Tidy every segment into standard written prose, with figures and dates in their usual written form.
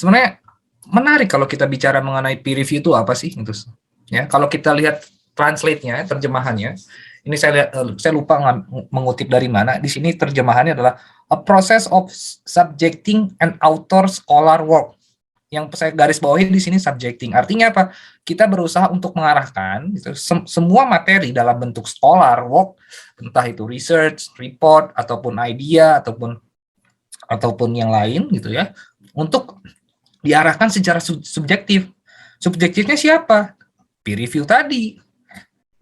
sebenarnya menarik kalau kita bicara mengenai peer review itu apa sih gitu. Ya, kalau kita lihat translate-nya, terjemahannya, ini saya lupa mengutip dari mana. Di sini terjemahannya adalah a process of subjecting an author scholar work. Yang saya garis bawahi di sini subjecting. Artinya apa? Kita berusaha untuk mengarahkan gitu, semua materi dalam bentuk scholar work, entah itu research, report, ataupun idea, ataupun yang lain gitu ya, untuk diarahkan secara subjektif. Subjektifnya siapa? Peer review tadi.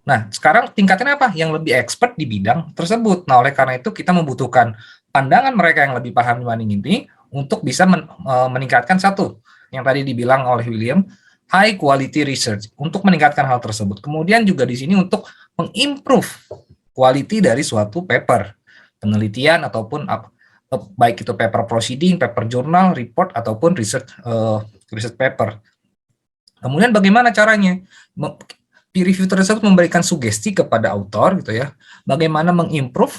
Nah, sekarang tingkatnya apa? Yang lebih expert di bidang tersebut. Nah, oleh karena itu kita membutuhkan pandangan mereka yang lebih paham dibanding ini untuk bisa meningkatkan satu, yang tadi dibilang oleh William, high quality research, untuk meningkatkan hal tersebut. Kemudian juga di sini untuk mengimprove quality dari suatu paper, penelitian ataupun baik itu paper proceeding, paper jurnal, report, ataupun research paper. Kemudian bagaimana caranya? Peer review tersebut memberikan sugesti kepada author gitu ya, bagaimana mengimprove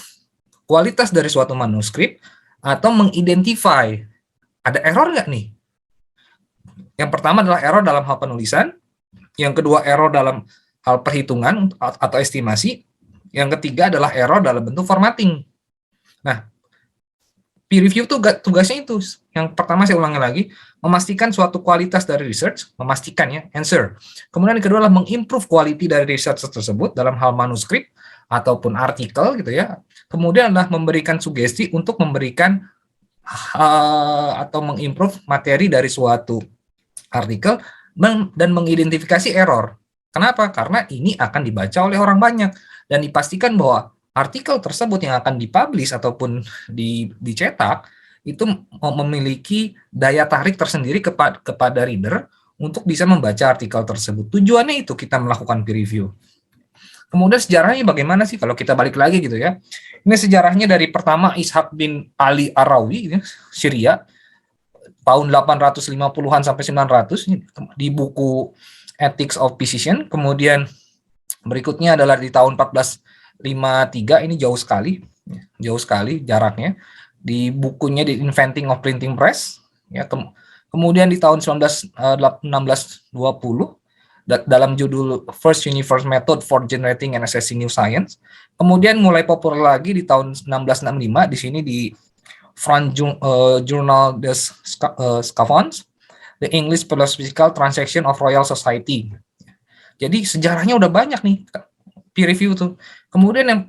kualitas dari suatu manuskrip atau mengidentify ada error nggak nih. Yang pertama adalah error dalam hal penulisan, yang kedua error dalam hal perhitungan atau estimasi, yang ketiga adalah error dalam bentuk formatting. Nah, peer review itu tugasnya itu. Yang pertama saya ulangi lagi, memastikan suatu kualitas dari research, memastikan ya, answer. Kemudian yang kedua adalah mengimprove quality dari research tersebut dalam hal manuskrip ataupun artikel gitu ya. Kemudian adalah memberikan sugesti untuk memberikan atau mengimprove materi dari suatu artikel dan mengidentifikasi error. Kenapa? Karena ini akan dibaca oleh orang banyak dan dipastikan bahwa artikel tersebut yang akan dipublish ataupun dicetak itu memiliki daya tarik tersendiri kepada reader untuk bisa membaca artikel tersebut. Tujuannya itu kita melakukan peer review. Kemudian sejarahnya bagaimana sih kalau kita balik lagi gitu ya. Ini sejarahnya dari pertama Ishaq bin Ali Ar-Rawi, Syria, tahun 850-an sampai 900 di buku Ethics of Physician. Kemudian berikutnya adalah di tahun 1453, ini jauh sekali jaraknya, di bukunya di Inventing of Printing Press ya. Kemudian di tahun 1620 dalam judul First Universal Method for Generating and Assessing New Science. Kemudian mulai populer lagi di tahun 1665 di sini di Front Journal des Sçavans, The English Philosophical Transaction of Royal Society. Jadi sejarahnya udah banyak nih peer review tuh. Kemudian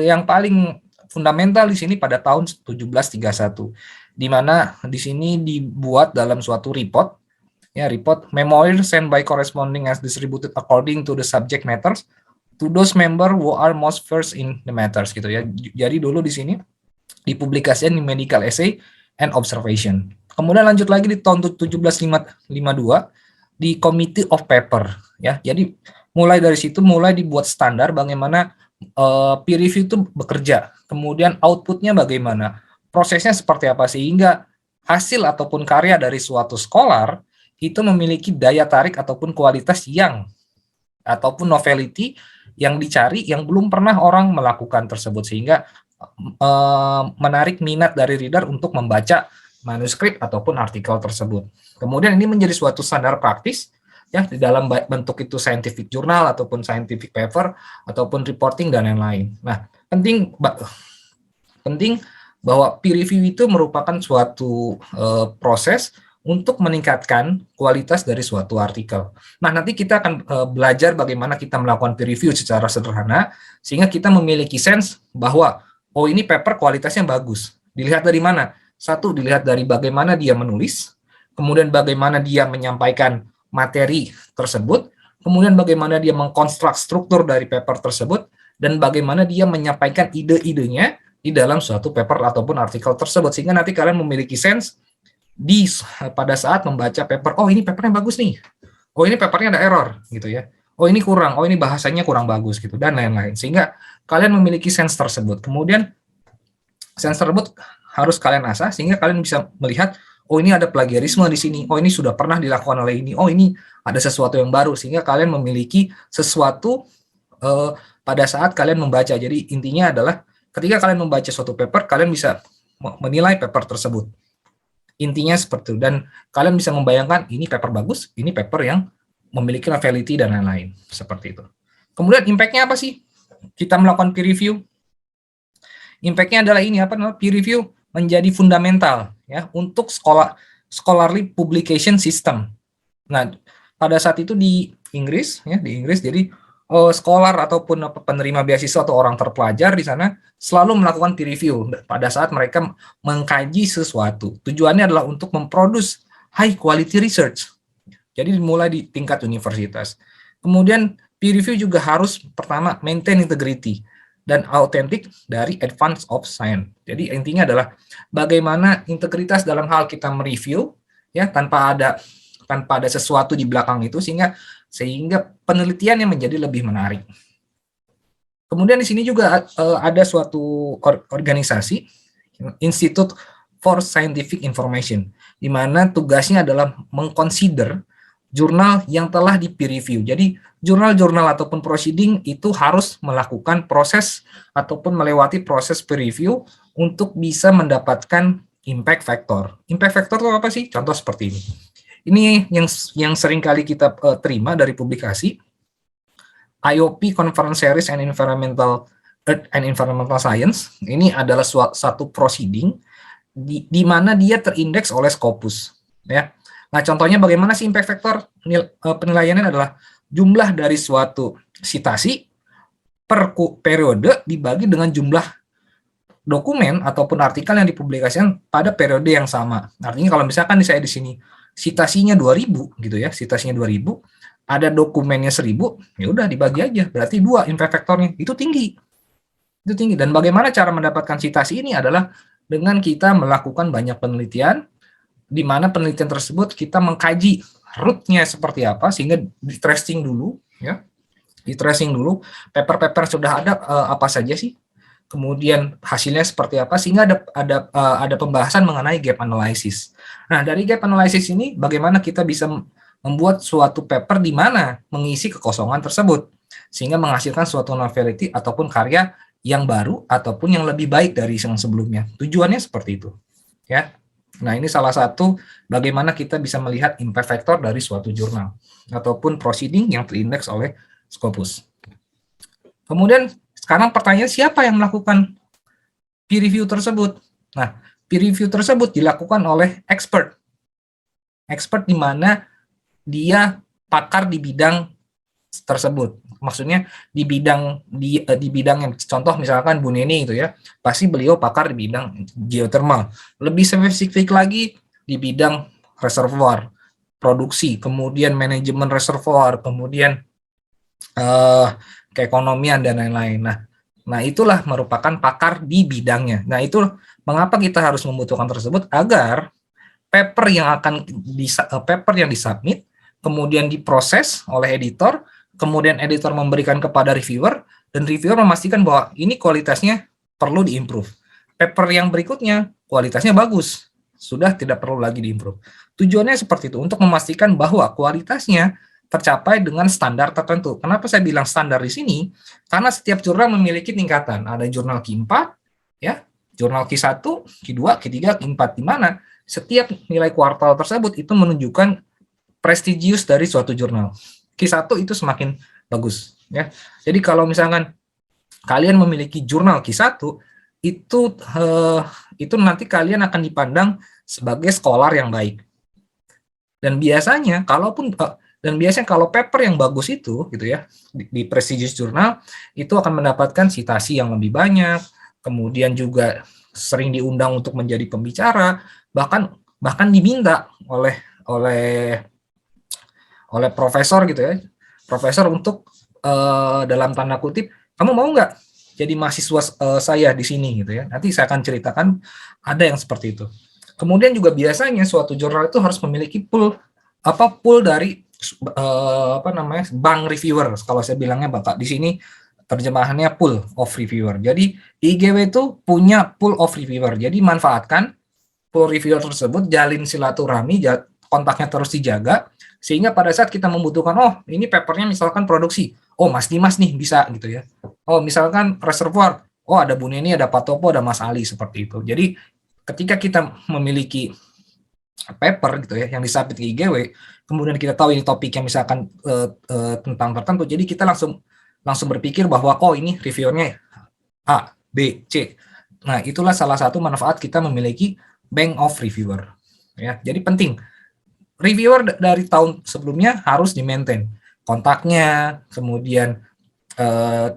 yang paling fundamental di sini pada tahun 1731, di mana di sini dibuat dalam suatu report, ya, report memoir sent by corresponding as distributed according to the subject matters to those member who are most versed in the matters gitu ya. Jadi dulu di sini dipublikasikan di Medical Essay and Observation. Kemudian lanjut lagi di tahun 1752 di Committee of Paper ya. Jadi mulai dari situ mulai dibuat standar bagaimana peer review itu bekerja. Kemudian outputnya bagaimana, prosesnya seperti apa sehingga hasil ataupun karya dari suatu scholar itu memiliki daya tarik ataupun kualitas yang ataupun novelty yang dicari yang belum pernah orang melakukan tersebut, sehingga menarik minat dari reader untuk membaca manuskrip ataupun artikel tersebut. Kemudian ini menjadi suatu standar praktis ya di dalam bentuk itu scientific journal ataupun scientific paper ataupun reporting dan lain-lain. Nah, penting bahwa peer review itu merupakan suatu proses untuk meningkatkan kualitas dari suatu artikel. Nah, nanti kita akan belajar bagaimana kita melakukan peer review secara sederhana, sehingga kita memiliki sense bahwa, oh ini paper kualitasnya bagus. Dilihat dari mana? Satu, dilihat dari bagaimana dia menulis, kemudian bagaimana dia menyampaikan materi tersebut, kemudian bagaimana dia mengkonstruk struktur dari paper tersebut, dan bagaimana dia menyampaikan ide-idenya di dalam suatu paper ataupun artikel tersebut, sehingga nanti kalian memiliki sense pada saat membaca paper, oh ini papernya bagus nih, oh ini papernya ada error gitu ya, oh ini kurang, oh ini bahasanya kurang bagus gitu, dan lain-lain, sehingga kalian memiliki sense tersebut. Kemudian sense tersebut harus kalian asah sehingga kalian bisa melihat, oh ini ada plagiarisme di sini, oh ini sudah pernah dilakukan oleh ini, oh ini ada sesuatu yang baru, sehingga kalian memiliki sesuatu pada saat kalian membaca. Jadi intinya adalah ketika kalian membaca suatu paper, kalian bisa menilai paper tersebut. Intinya seperti itu. Dan kalian bisa membayangkan ini paper bagus, ini paper yang memiliki novelty dan lain-lain. Seperti itu. Kemudian impact-nya apa sih? Kita melakukan peer review. Impact-nya adalah ini, apa namanya? Peer review menjadi fundamental ya untuk scholarly publication system. Nah, pada saat itu di Inggris ya, jadi scholar ataupun penerima beasiswa atau orang terpelajar di sana selalu melakukan peer review pada saat mereka mengkaji sesuatu. Tujuannya adalah untuk memproduce high quality research. Jadi dimulai di tingkat universitas. Kemudian peer review juga harus pertama maintain integrity dan autentik dari advance of science. Jadi intinya adalah bagaimana integritas dalam hal kita mereview ya tanpa ada sesuatu di belakang itu sehingga penelitiannya menjadi lebih menarik. Kemudian di sini juga ada suatu organisasi Institute for Scientific Information di mana tugasnya adalah mengconsider jurnal yang telah di peer review. Jadi jurnal-jurnal ataupun proceeding itu harus melakukan proses ataupun melewati proses peer review untuk bisa mendapatkan impact factor. Impact factor itu apa sih? Contoh seperti ini. Ini yang sering kali kita terima dari publikasi IOP Conference Series and Environmental Earth and Environmental Science. Ini adalah satu proceeding di mana dia terindeks oleh Scopus ya. Nah, contohnya bagaimana sih impact factor penilaiannya adalah jumlah dari suatu sitasi per periode dibagi dengan jumlah dokumen ataupun artikel yang dipublikasikan pada periode yang sama. Artinya kalau misalkan saya di sini sitasinya 2000 gitu ya, sitasinya 2000, ada dokumennya 1000, ya udah dibagi aja. Berarti 2 impact factornya itu tinggi. Itu tinggi. Dan bagaimana cara mendapatkan sitasi ini adalah dengan kita melakukan banyak penelitian di mana penelitian tersebut kita mengkaji root-nya seperti apa sehingga di tracing dulu ya. Di tracing dulu paper-paper sudah ada apa saja sih? Kemudian hasilnya seperti apa sehingga ada pembahasan mengenai gap analysis. Nah, dari gap analysis ini bagaimana kita bisa membuat suatu paper di mana mengisi kekosongan tersebut sehingga menghasilkan suatu novelty ataupun karya yang baru ataupun yang lebih baik dari yang sebelumnya. Tujuannya seperti itu. Ya. Nah, ini salah satu bagaimana kita bisa melihat impact factor dari suatu jurnal ataupun proceeding yang terindeks oleh Scopus. Kemudian sekarang pertanyaan siapa yang melakukan peer review tersebut? Nah, peer review tersebut dilakukan oleh expert. Expert di mana dia pakar di bidang tersebut. Maksudnya di bidang yang contoh misalkan Bu Neni itu ya, pasti beliau pakar di bidang geothermal. Lebih spesifik lagi di bidang reservoir, produksi, kemudian manajemen reservoir, kemudian keekonomian dan lain-lain. Nah, itulah merupakan pakar di bidangnya. Nah, itu mengapa kita harus membutuhkan tersebut agar paper yang disubmit kemudian diproses oleh editor, kemudian editor memberikan kepada reviewer, dan reviewer memastikan bahwa ini kualitasnya perlu diimprove. Paper yang berikutnya kualitasnya bagus, sudah tidak perlu lagi diimprove. Tujuannya seperti itu, untuk memastikan bahwa kualitasnya tercapai dengan standar tertentu. Kenapa saya bilang standar di sini? Karena setiap jurnal memiliki tingkatan. Ada jurnal Q4, ya, jurnal Q1, Q2, Q3, Q4, di mana setiap nilai kuartal tersebut itu menunjukkan prestigious dari suatu jurnal. Q1 itu semakin bagus ya. Jadi kalau misalkan kalian memiliki jurnal Q1 itu nanti kalian akan dipandang sebagai scholar yang baik. Dan biasanya kalau paper yang bagus itu gitu ya di prestigious jurnal itu akan mendapatkan citasi yang lebih banyak, kemudian juga sering diundang untuk menjadi pembicara, bahkan diminta oleh profesor gitu ya, profesor untuk dalam tanda kutip, kamu mau nggak jadi mahasiswa saya di sini gitu ya. Nanti saya akan ceritakan ada yang seperti itu. Kemudian juga biasanya suatu jurnal itu harus memiliki pool dari bank reviewer. Kalau saya bilangnya Bapak di sini terjemahannya pool of reviewer. Jadi IGW itu punya pool of reviewer. Jadi manfaatkan pool reviewer tersebut, jalin silaturahmi, kontaknya terus dijaga, sehingga pada saat kita membutuhkan, oh ini papernya misalkan produksi, oh Mas Dimas nih bisa gitu ya. Oh misalkan reservoir, oh ada Bu Neni, ada Pak Topo, ada Mas Ali, seperti itu. Jadi ketika kita memiliki paper gitu ya yang disubmit ke IGW, kemudian kita tahu ini topiknya misalkan tentang tertentu, jadi kita langsung berpikir bahwa ini reviewernya A, B, C. Nah, itulah salah satu manfaat kita memiliki bank of reviewer. Ya, jadi penting. Reviewer dari tahun sebelumnya harus di-maintain. Kontaknya, kemudian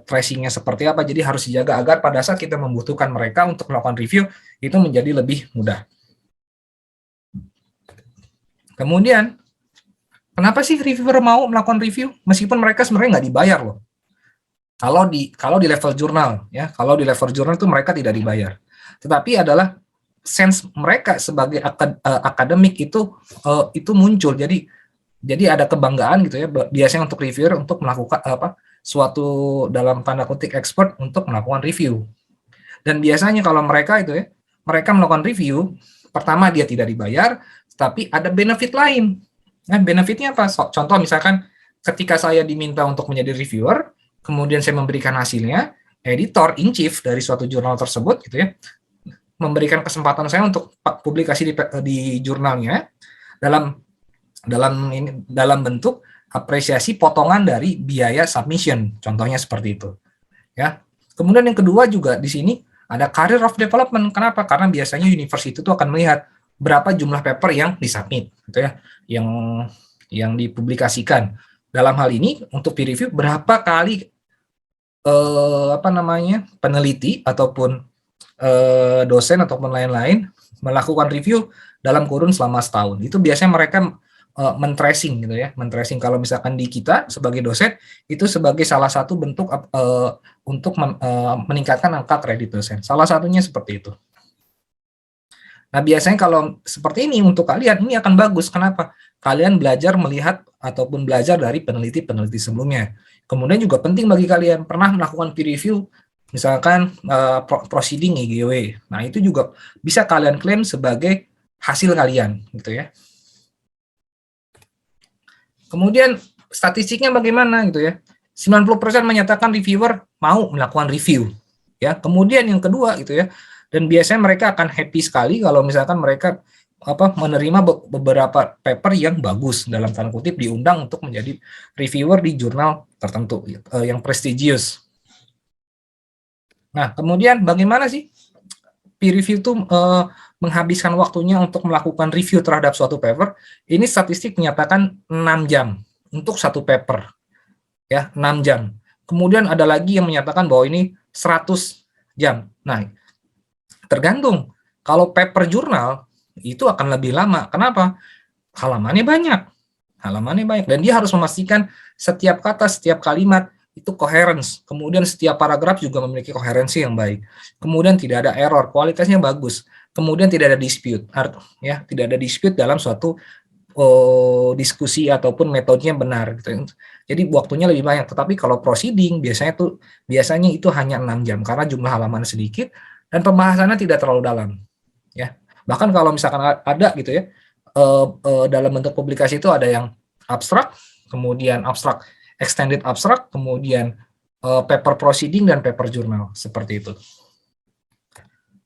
tracingnya seperti apa, jadi harus dijaga agar pada saat kita membutuhkan mereka untuk melakukan review, itu menjadi lebih mudah. Kemudian, kenapa sih reviewer mau melakukan review? Meskipun mereka sebenarnya nggak dibayar loh. Kalau di level jurnal, ya, kalau di level jurnal itu mereka tidak dibayar. Tetapi adalah sense mereka sebagai akademik itu muncul. Jadi ada kebanggaan gitu ya, biasanya untuk reviewer untuk melakukan suatu dalam tanda kutip expert untuk melakukan review. Dan biasanya kalau mereka mereka melakukan review, pertama dia tidak dibayar, tapi ada benefit lain. Nah, benefitnya apa? Contoh misalkan ketika saya diminta untuk menjadi reviewer, kemudian saya memberikan hasilnya, editor in chief dari suatu jurnal tersebut gitu ya, memberikan kesempatan saya untuk publikasi di jurnalnya dalam bentuk apresiasi potongan dari biaya submission, contohnya seperti itu. Ya. Kemudian yang kedua juga di sini ada career of development. Kenapa? Karena biasanya university itu akan melihat berapa jumlah paper yang disubmit, gitu ya, yang dipublikasikan. Dalam hal ini untuk peer review berapa kali peneliti ataupun dosen ataupun lain-lain melakukan review dalam kurun selama setahun. Itu biasanya mereka men-tracing gitu ya, men-tracing. Kalau misalkan di kita sebagai dosen itu sebagai salah satu bentuk untuk meningkatkan angka kredit dosen. Salah satunya seperti itu. Nah, biasanya kalau seperti ini untuk kalian ini akan bagus. Kenapa? Kalian belajar melihat ataupun belajar dari peneliti-peneliti sebelumnya. Kemudian juga penting bagi kalian pernah melakukan peer review, misalkan proceeding IGW. Nah, itu juga bisa kalian klaim sebagai hasil kalian, gitu ya. Kemudian statistiknya bagaimana gitu ya? 90% menyatakan reviewer mau melakukan review. Ya, kemudian yang kedua gitu ya. Dan biasanya mereka akan happy sekali kalau misalkan mereka menerima beberapa paper yang bagus dalam tanda kutip diundang untuk menjadi reviewer di jurnal tertentu yang prestigious. Nah, kemudian bagaimana sih peer review itu menghabiskan waktunya untuk melakukan review terhadap suatu paper? Ini statistik menyatakan 6 jam untuk satu paper. Ya, 6 jam. Kemudian ada lagi yang menyatakan bahwa ini 100 jam. Nah, tergantung. Kalau paper jurnal itu akan lebih lama. Kenapa? Halamannya banyak. Halamannya banyak dan dia harus memastikan setiap kata, setiap kalimat itu coherence. Kemudian setiap paragraf juga memiliki koherensi yang baik. Kemudian tidak ada error, kualitasnya bagus. Kemudian tidak ada dispute, ya, tidak ada dispute dalam suatu diskusi ataupun metodenya benar gitu. Jadi waktunya lebih banyak. Tetapi kalau proceeding biasanya itu hanya 6 jam karena jumlah halaman sedikit dan pembahasannya tidak terlalu dalam. Ya, bahkan kalau misalkan ada gitu ya dalam bentuk publikasi itu ada yang abstrak, kemudian abstrak extended abstrak, kemudian paper proceeding dan paper jurnal seperti itu.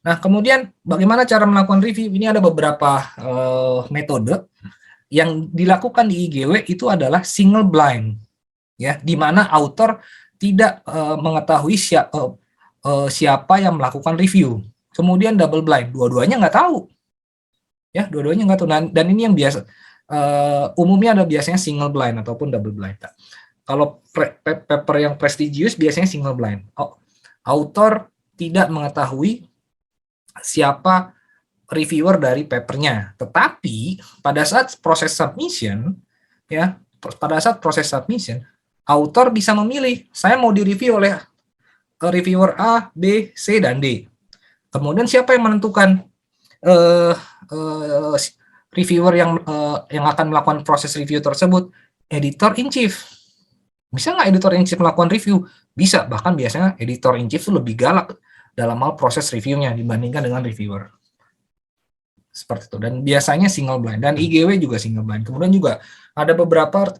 Nah, kemudian bagaimana cara melakukan review? Ini ada beberapa metode yang dilakukan di IGW itu adalah single blind, ya, di mana author tidak mengetahui siapa yang melakukan review. Kemudian double blind, dua-duanya nggak tahu, ya, dua-duanya nggak tahu. Dan ini yang biasa, umumnya ada biasanya single blind ataupun double blind. Kalau paper yang prestigious biasanya single blind. Author tidak mengetahui siapa reviewer dari papernya. Tetapi pada saat proses submission, ya, author bisa memilih, saya mau direview oleh reviewer A, B, C, dan D. Kemudian siapa yang menentukan reviewer yang akan melakukan proses review tersebut? Editor in chief. Bisa nggak editor in chief melakukan review? Bisa, bahkan biasanya editor in chief itu lebih galak dalam hal proses reviewnya dibandingkan dengan reviewer. Seperti itu. Dan biasanya single blind. Dan IGW juga single blind. Kemudian juga ada beberapa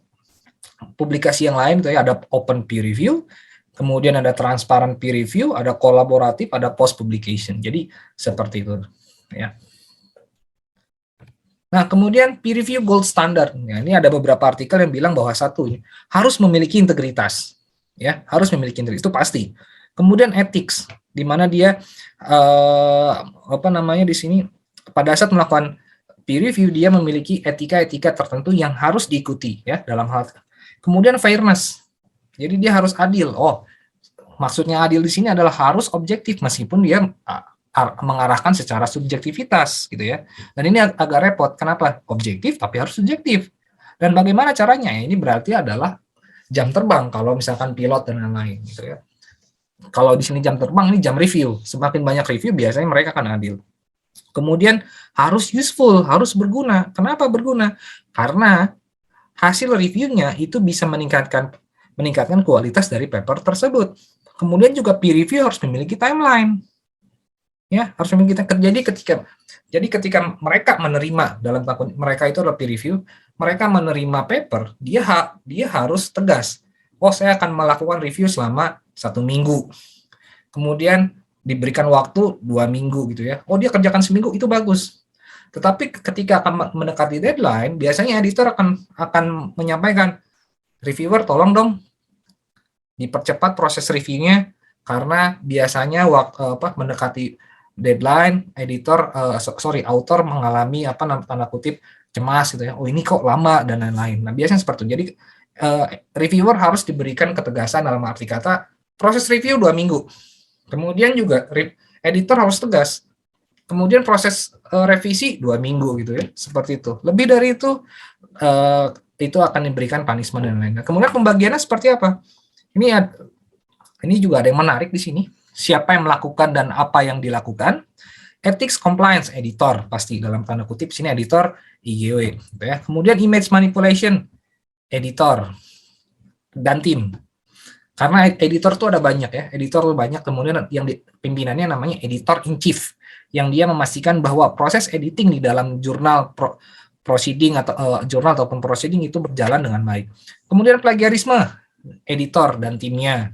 publikasi yang lain, gitu ya, ada open peer review, kemudian ada transparent peer review, ada kolaboratif, ada post publication. Jadi seperti itu, ya. Nah, kemudian peer review gold standard. Nah, ini ada beberapa artikel yang bilang bahwa satu harus memiliki integritas, ya, harus memiliki integritas itu pasti. Kemudian ethics, di mana dia apa namanya di sini pada saat melakukan peer review dia memiliki etika-etika tertentu yang harus diikuti, ya, dalam hal. Kemudian fairness, jadi dia harus adil. Oh, maksudnya adil di sini adalah harus objektif meskipun dia mengarahkan secara subjektivitas gitu ya. Dan ini agak repot. Kenapa? Objektif tapi harus subjektif. Dan bagaimana caranya? Ini berarti adalah jam terbang kalau misalkan pilot dan lain-lain gitu ya. Kalau di sini jam terbang ini jam review. Semakin banyak review biasanya mereka akan adil. Kemudian harus useful, harus berguna. Kenapa berguna? Karena hasil reviewnya itu bisa meningkatkan kualitas dari paper tersebut. Kemudian juga peer review harus memiliki timeline. Ya, harus memiliki jadi ketika mereka menerima dalam mereka itu adalah peer review, mereka menerima paper, dia harus tegas. Oh, saya akan melakukan review selama 1 minggu. Kemudian diberikan waktu 2 minggu gitu ya. Oh, dia kerjakan seminggu itu bagus. Tetapi ketika akan mendekati deadline, biasanya editor akan menyampaikan, reviewer tolong dong dipercepat proses reviewnya karena biasanya mendekati deadline, author mengalami tanda kutip cemas gitu ya. Oh, ini kok lama dan lain-lain. Nah, biasanya seperti itu. Jadi reviewer harus diberikan ketegasan dalam arti kata proses review 2 minggu. Kemudian juga editor harus tegas. Kemudian proses revisi 2 minggu gitu ya, seperti itu. Lebih dari itu akan diberikan punishment dan lain-lain. Kemudian pembagiannya seperti apa? Ini juga ada yang menarik di sini. Siapa yang melakukan dan apa yang dilakukan? Ethics compliance editor pasti dalam tanda kutip sini editor IGW gitu ya. Kemudian image manipulation editor dan tim. Karena editor tuh ada banyak ya, editor banyak. Kemudian yang pimpinannya namanya editor in chief, yang dia memastikan bahwa proses editing di dalam jurnal proceeding atau jurnal ataupun proceeding itu berjalan dengan baik. Kemudian plagiarisme editor dan timnya.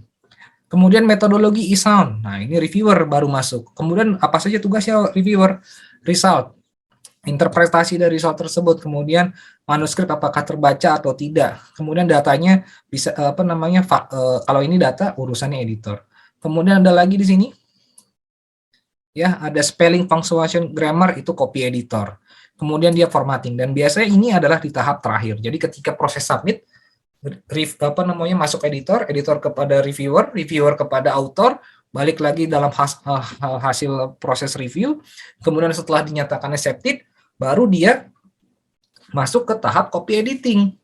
Kemudian metodologi e-sound. Nah, ini reviewer baru masuk. Kemudian apa saja tugasnya reviewer? Result, interpretasi dari result tersebut, kemudian manuskrip apakah terbaca atau tidak, kemudian datanya bisa kalau ini data urusannya editor. Kemudian ada lagi di sini ya, ada spelling, punctuation, grammar itu copy editor. Kemudian dia formatting dan biasanya ini adalah di tahap terakhir. Jadi ketika proses submit masuk editor kepada reviewer kepada author, balik lagi dalam hasil proses review, kemudian setelah dinyatakan accepted, baru dia masuk ke tahap copy editing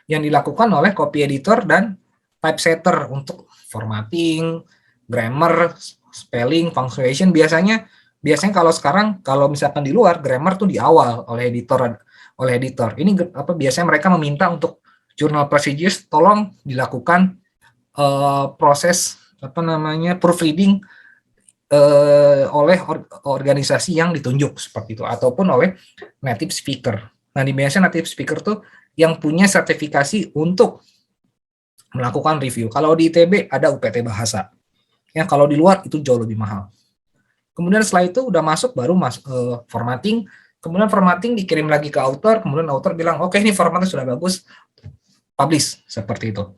yang dilakukan oleh copy editor dan typesetter untuk formatting, grammar, spelling, punctuation. Biasanya kalau sekarang kalau misalkan di luar grammar tuh di awal oleh editor. Ini biasanya mereka meminta untuk journal procedures tolong dilakukan proses proofreading oleh organisasi yang ditunjuk seperti itu ataupun oleh native speaker. Nah, di biasanya native speaker tuh yang punya sertifikasi untuk melakukan review. Kalau di ITB ada UPT bahasa. Ya, kalau di luar itu jauh lebih mahal. Kemudian setelah itu udah masuk baru formatting. Kemudian formatting dikirim lagi ke author, kemudian author bilang, "Oke, ini formatnya sudah bagus." Publish seperti itu.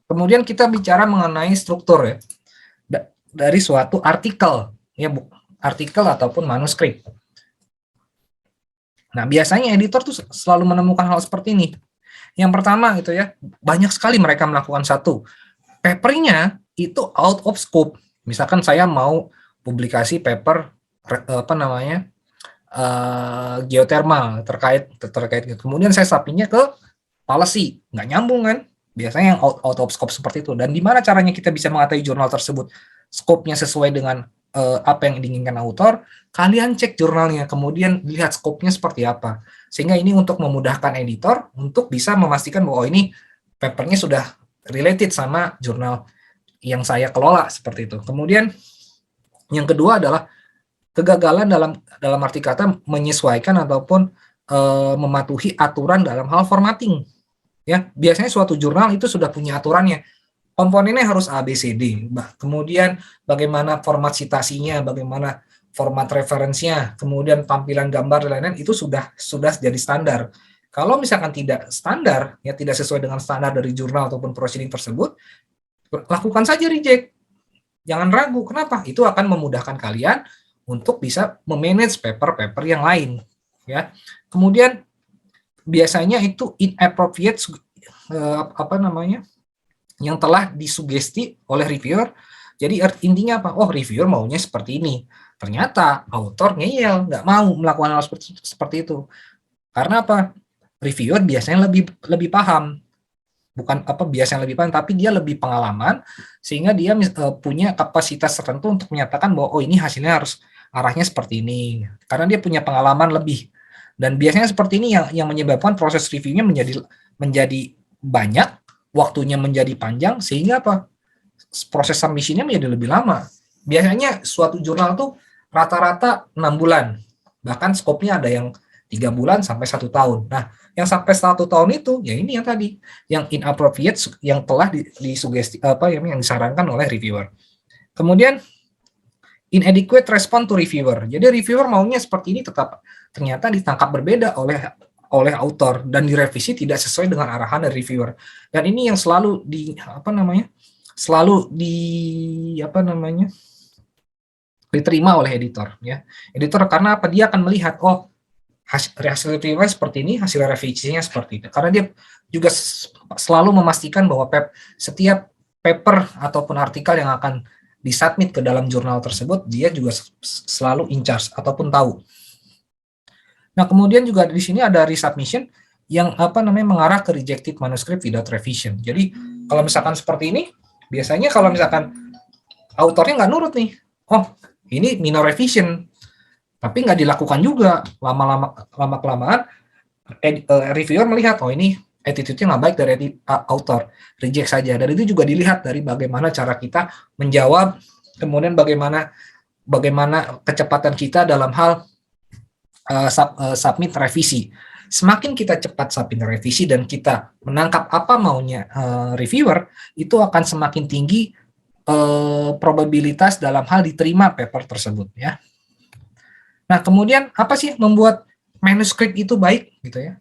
Kemudian kita bicara mengenai struktur ya dari suatu artikel ya artikel ataupun manuskrip. Nah, biasanya editor tuh selalu menemukan hal seperti ini. Yang pertama gitu ya, banyak sekali mereka melakukan satu. Papernya itu out of scope. Misalkan saya mau publikasi paper geothermal terkait gitu. Kemudian saya submitnya ke policy, nggak nyambung kan? Biasanya yang out of scope seperti itu. Dan gimana caranya kita bisa mengetahui jurnal tersebut scope-nya sesuai dengan apa yang diinginkan author? Kalian cek jurnalnya, kemudian lihat scope-nya seperti apa. Sehingga ini untuk memudahkan editor untuk bisa memastikan bahwa ini papernya sudah related sama jurnal yang saya kelola seperti itu. Kemudian yang kedua adalah kegagalan dalam arti kata menyesuaikan ataupun mematuhi aturan dalam hal formatting. Ya, biasanya suatu jurnal itu sudah punya aturannya. Komponennya harus A, B, C, D. Kemudian bagaimana format citasinya, bagaimana format referensinya, kemudian tampilan gambar dan lain-lain itu sudah jadi standar. Kalau misalkan tidak standar, ya tidak sesuai dengan standar dari jurnal ataupun proceeding tersebut, lakukan saja reject. Jangan ragu, kenapa? Itu akan memudahkan kalian untuk bisa memanage paper-paper yang lain, ya. Kemudian biasanya itu inappropriate yang telah disugesti oleh reviewer. Jadi intinya apa? Oh, reviewer maunya seperti ini. Ternyata author ngeyel, nggak mau melakukan hal seperti itu. Karena apa? Reviewer biasanya lebih paham. Bukan biasanya lebih paham, tapi dia lebih pengalaman, sehingga dia punya kapasitas tertentu untuk menyatakan bahwa oh, ini hasilnya harus arahnya seperti ini. Karena dia punya pengalaman lebih. Dan biasanya seperti ini yang menyebabkan proses reviewnya menjadi banyak, waktunya menjadi panjang, sehingga apa? Proses submission-nya menjadi lebih lama. Biasanya suatu jurnal tuh rata-rata 6 bulan. Bahkan skopnya ada yang 3 bulan sampai 1 tahun. Nah, yang sampai 1 tahun itu, ya ini yang tadi, yang inappropriate, yang telah disugesti, yang disarankan oleh reviewer. Kemudian, inadequate response to reviewer. Jadi reviewer maunya seperti ini, tetap ternyata ditangkap berbeda oleh author dan direvisi tidak sesuai dengan arahan dari reviewer. Dan ini yang selalu diterima oleh editor, ya. Editor karena apa? Dia akan melihat, oh, hasil review seperti ini, hasil revisinya seperti itu. Karena dia juga selalu memastikan bahwa setiap paper ataupun artikel yang akan disubmit ke dalam jurnal tersebut, dia juga selalu in charge ataupun tahu. Nah, kemudian juga di sini ada resubmission yang mengarah ke rejected manuscript without revision. Jadi kalau misalkan seperti ini, biasanya kalau misalkan autornya nggak nurut nih, oh ini minor revision, tapi nggak dilakukan juga, lama-kelamaan reviewer melihat, oh ini attitude-nya nggak baik dari author, reject saja. Dan itu juga dilihat dari bagaimana cara kita menjawab, kemudian bagaimana kecepatan kita dalam hal submit revisi. Semakin kita cepat submit revisi dan kita menangkap apa maunya reviewer, itu akan semakin tinggi probabilitas dalam hal diterima paper tersebut, ya. Nah, kemudian apa sih membuat manuskrip itu baik gitu ya?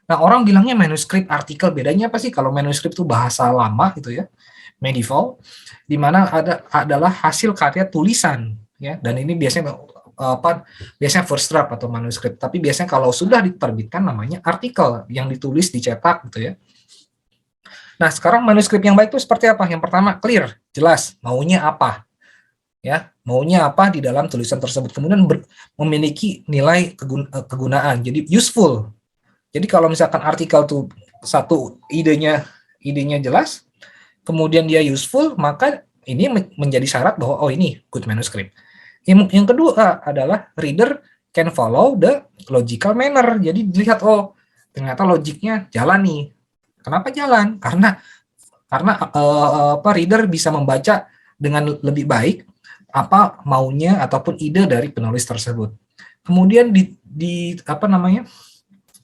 Nah, orang bilangnya manuskrip artikel, bedanya apa sih? Kalau manuskrip itu bahasa lama gitu ya, medieval, di mana adalah hasil karya tulisan, ya. Dan ini biasanya first draft atau manuskrip. Tapi biasanya kalau sudah diterbitkan namanya artikel yang ditulis, dicetak gitu ya. Nah, sekarang manuskrip yang baik itu seperti apa? Yang pertama, clear, jelas, maunya apa. Ya, maunya apa di dalam tulisan tersebut. Kemudian memiliki nilai kegunaan, jadi useful. Jadi kalau misalkan artikel tuh satu idenya jelas, kemudian dia useful, maka ini menjadi syarat bahwa oh ini good manuscript. Yang kedua adalah reader can follow the logical manner. Jadi dilihat, oh ternyata logiknya jalan nih. Kenapa jalan? Karena reader bisa membaca dengan lebih baik apa maunya ataupun ide dari penulis tersebut. Kemudian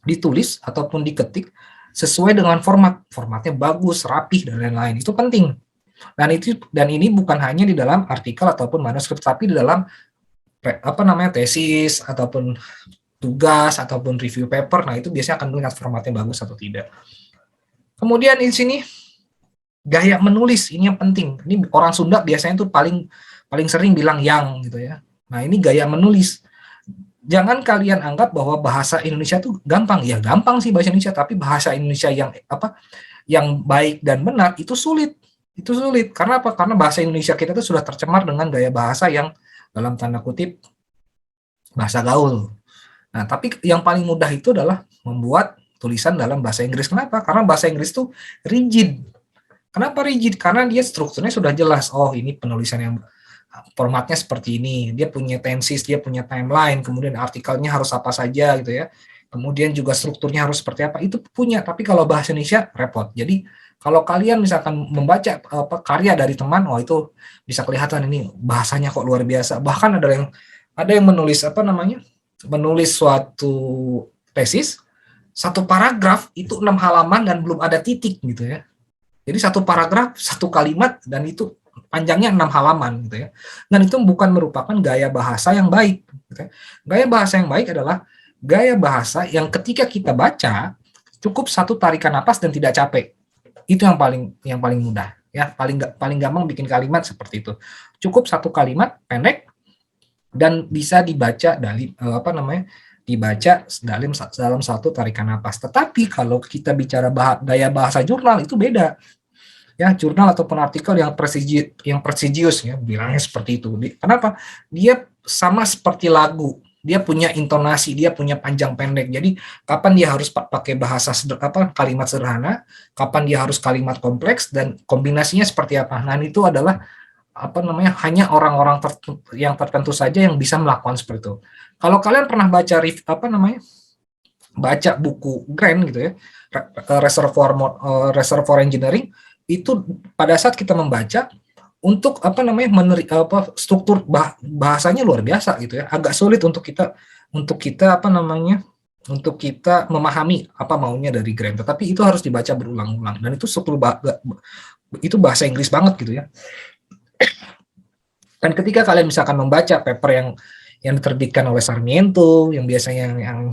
ditulis ataupun diketik sesuai dengan formatnya bagus, rapih dan lain-lain. Itu penting. Dan ini bukan hanya di dalam artikel ataupun manuskrip, tapi di dalam tesis ataupun tugas ataupun review paper. Nah, itu biasanya akan melihat formatnya bagus atau tidak. Kemudian di sini gaya menulis, ini yang penting. Ini orang Sunda biasanya tuh paling sering bilang yang gitu ya. Nah, ini gaya menulis. Jangan kalian anggap bahwa bahasa Indonesia tuh gampang. Ya gampang sih bahasa Indonesia, tapi bahasa Indonesia yang baik dan benar itu sulit. Itu sulit. Karena apa? Karena bahasa Indonesia kita tuh sudah tercemar dengan gaya bahasa yang dalam tanda kutip bahasa gaul. Nah, tapi yang paling mudah itu adalah membuat tulisan dalam bahasa Inggris. Kenapa? Karena bahasa Inggris tuh rigid. Kenapa rigid? Karena dia strukturnya sudah jelas. Oh, ini penulisan yang formatnya seperti ini. Dia punya tenses, dia punya timeline, kemudian artikelnya harus apa saja gitu ya. Kemudian juga strukturnya harus seperti apa. Itu punya, tapi kalau bahasa Indonesia repot. Jadi kalau kalian misalkan membaca karya dari teman, oh itu bisa kelihatan ini bahasanya kok luar biasa. Bahkan ada yang menulis menulis suatu tesis, satu paragraf itu 6 halaman dan belum ada titik gitu ya. Jadi satu paragraf, satu kalimat, dan itu panjangnya 6 halaman gitu ya. Dan itu bukan merupakan gaya bahasa yang baik gitu ya. Gaya bahasa yang baik adalah gaya bahasa yang ketika kita baca cukup satu tarikan napas dan tidak capek. Itu yang paling mudah ya, paling gampang bikin kalimat seperti itu. Cukup satu kalimat pendek dan bisa dibaca dari dibaca dalam satu tarikan napas. Tetapi kalau kita bicara gaya bahasa jurnal itu beda. Ya, jurnal ataupun artikel yang prestigious ya, bilangnya seperti itu. Kenapa? Dia sama seperti lagu. Dia punya intonasi, dia punya panjang pendek. Jadi kapan dia harus pakai bahasa kalimat sederhana, kapan dia harus kalimat kompleks, dan kombinasinya seperti apa. Nah, itu adalah hanya orang-orang yang tertentu saja yang bisa melakukan seperti itu. Kalau kalian pernah baca baca buku Grant gitu ya, Reservoir Engineering, itu pada saat kita membaca untuk struktur bahasanya luar biasa gitu ya, agak sulit untuk kita memahami apa maunya dari Grant, tetapi itu harus dibaca berulang-ulang, dan itu itu bahasa Inggris banget gitu ya. Dan ketika kalian misalkan membaca paper yang diterbitkan oleh Sarmiento, yang biasanya yang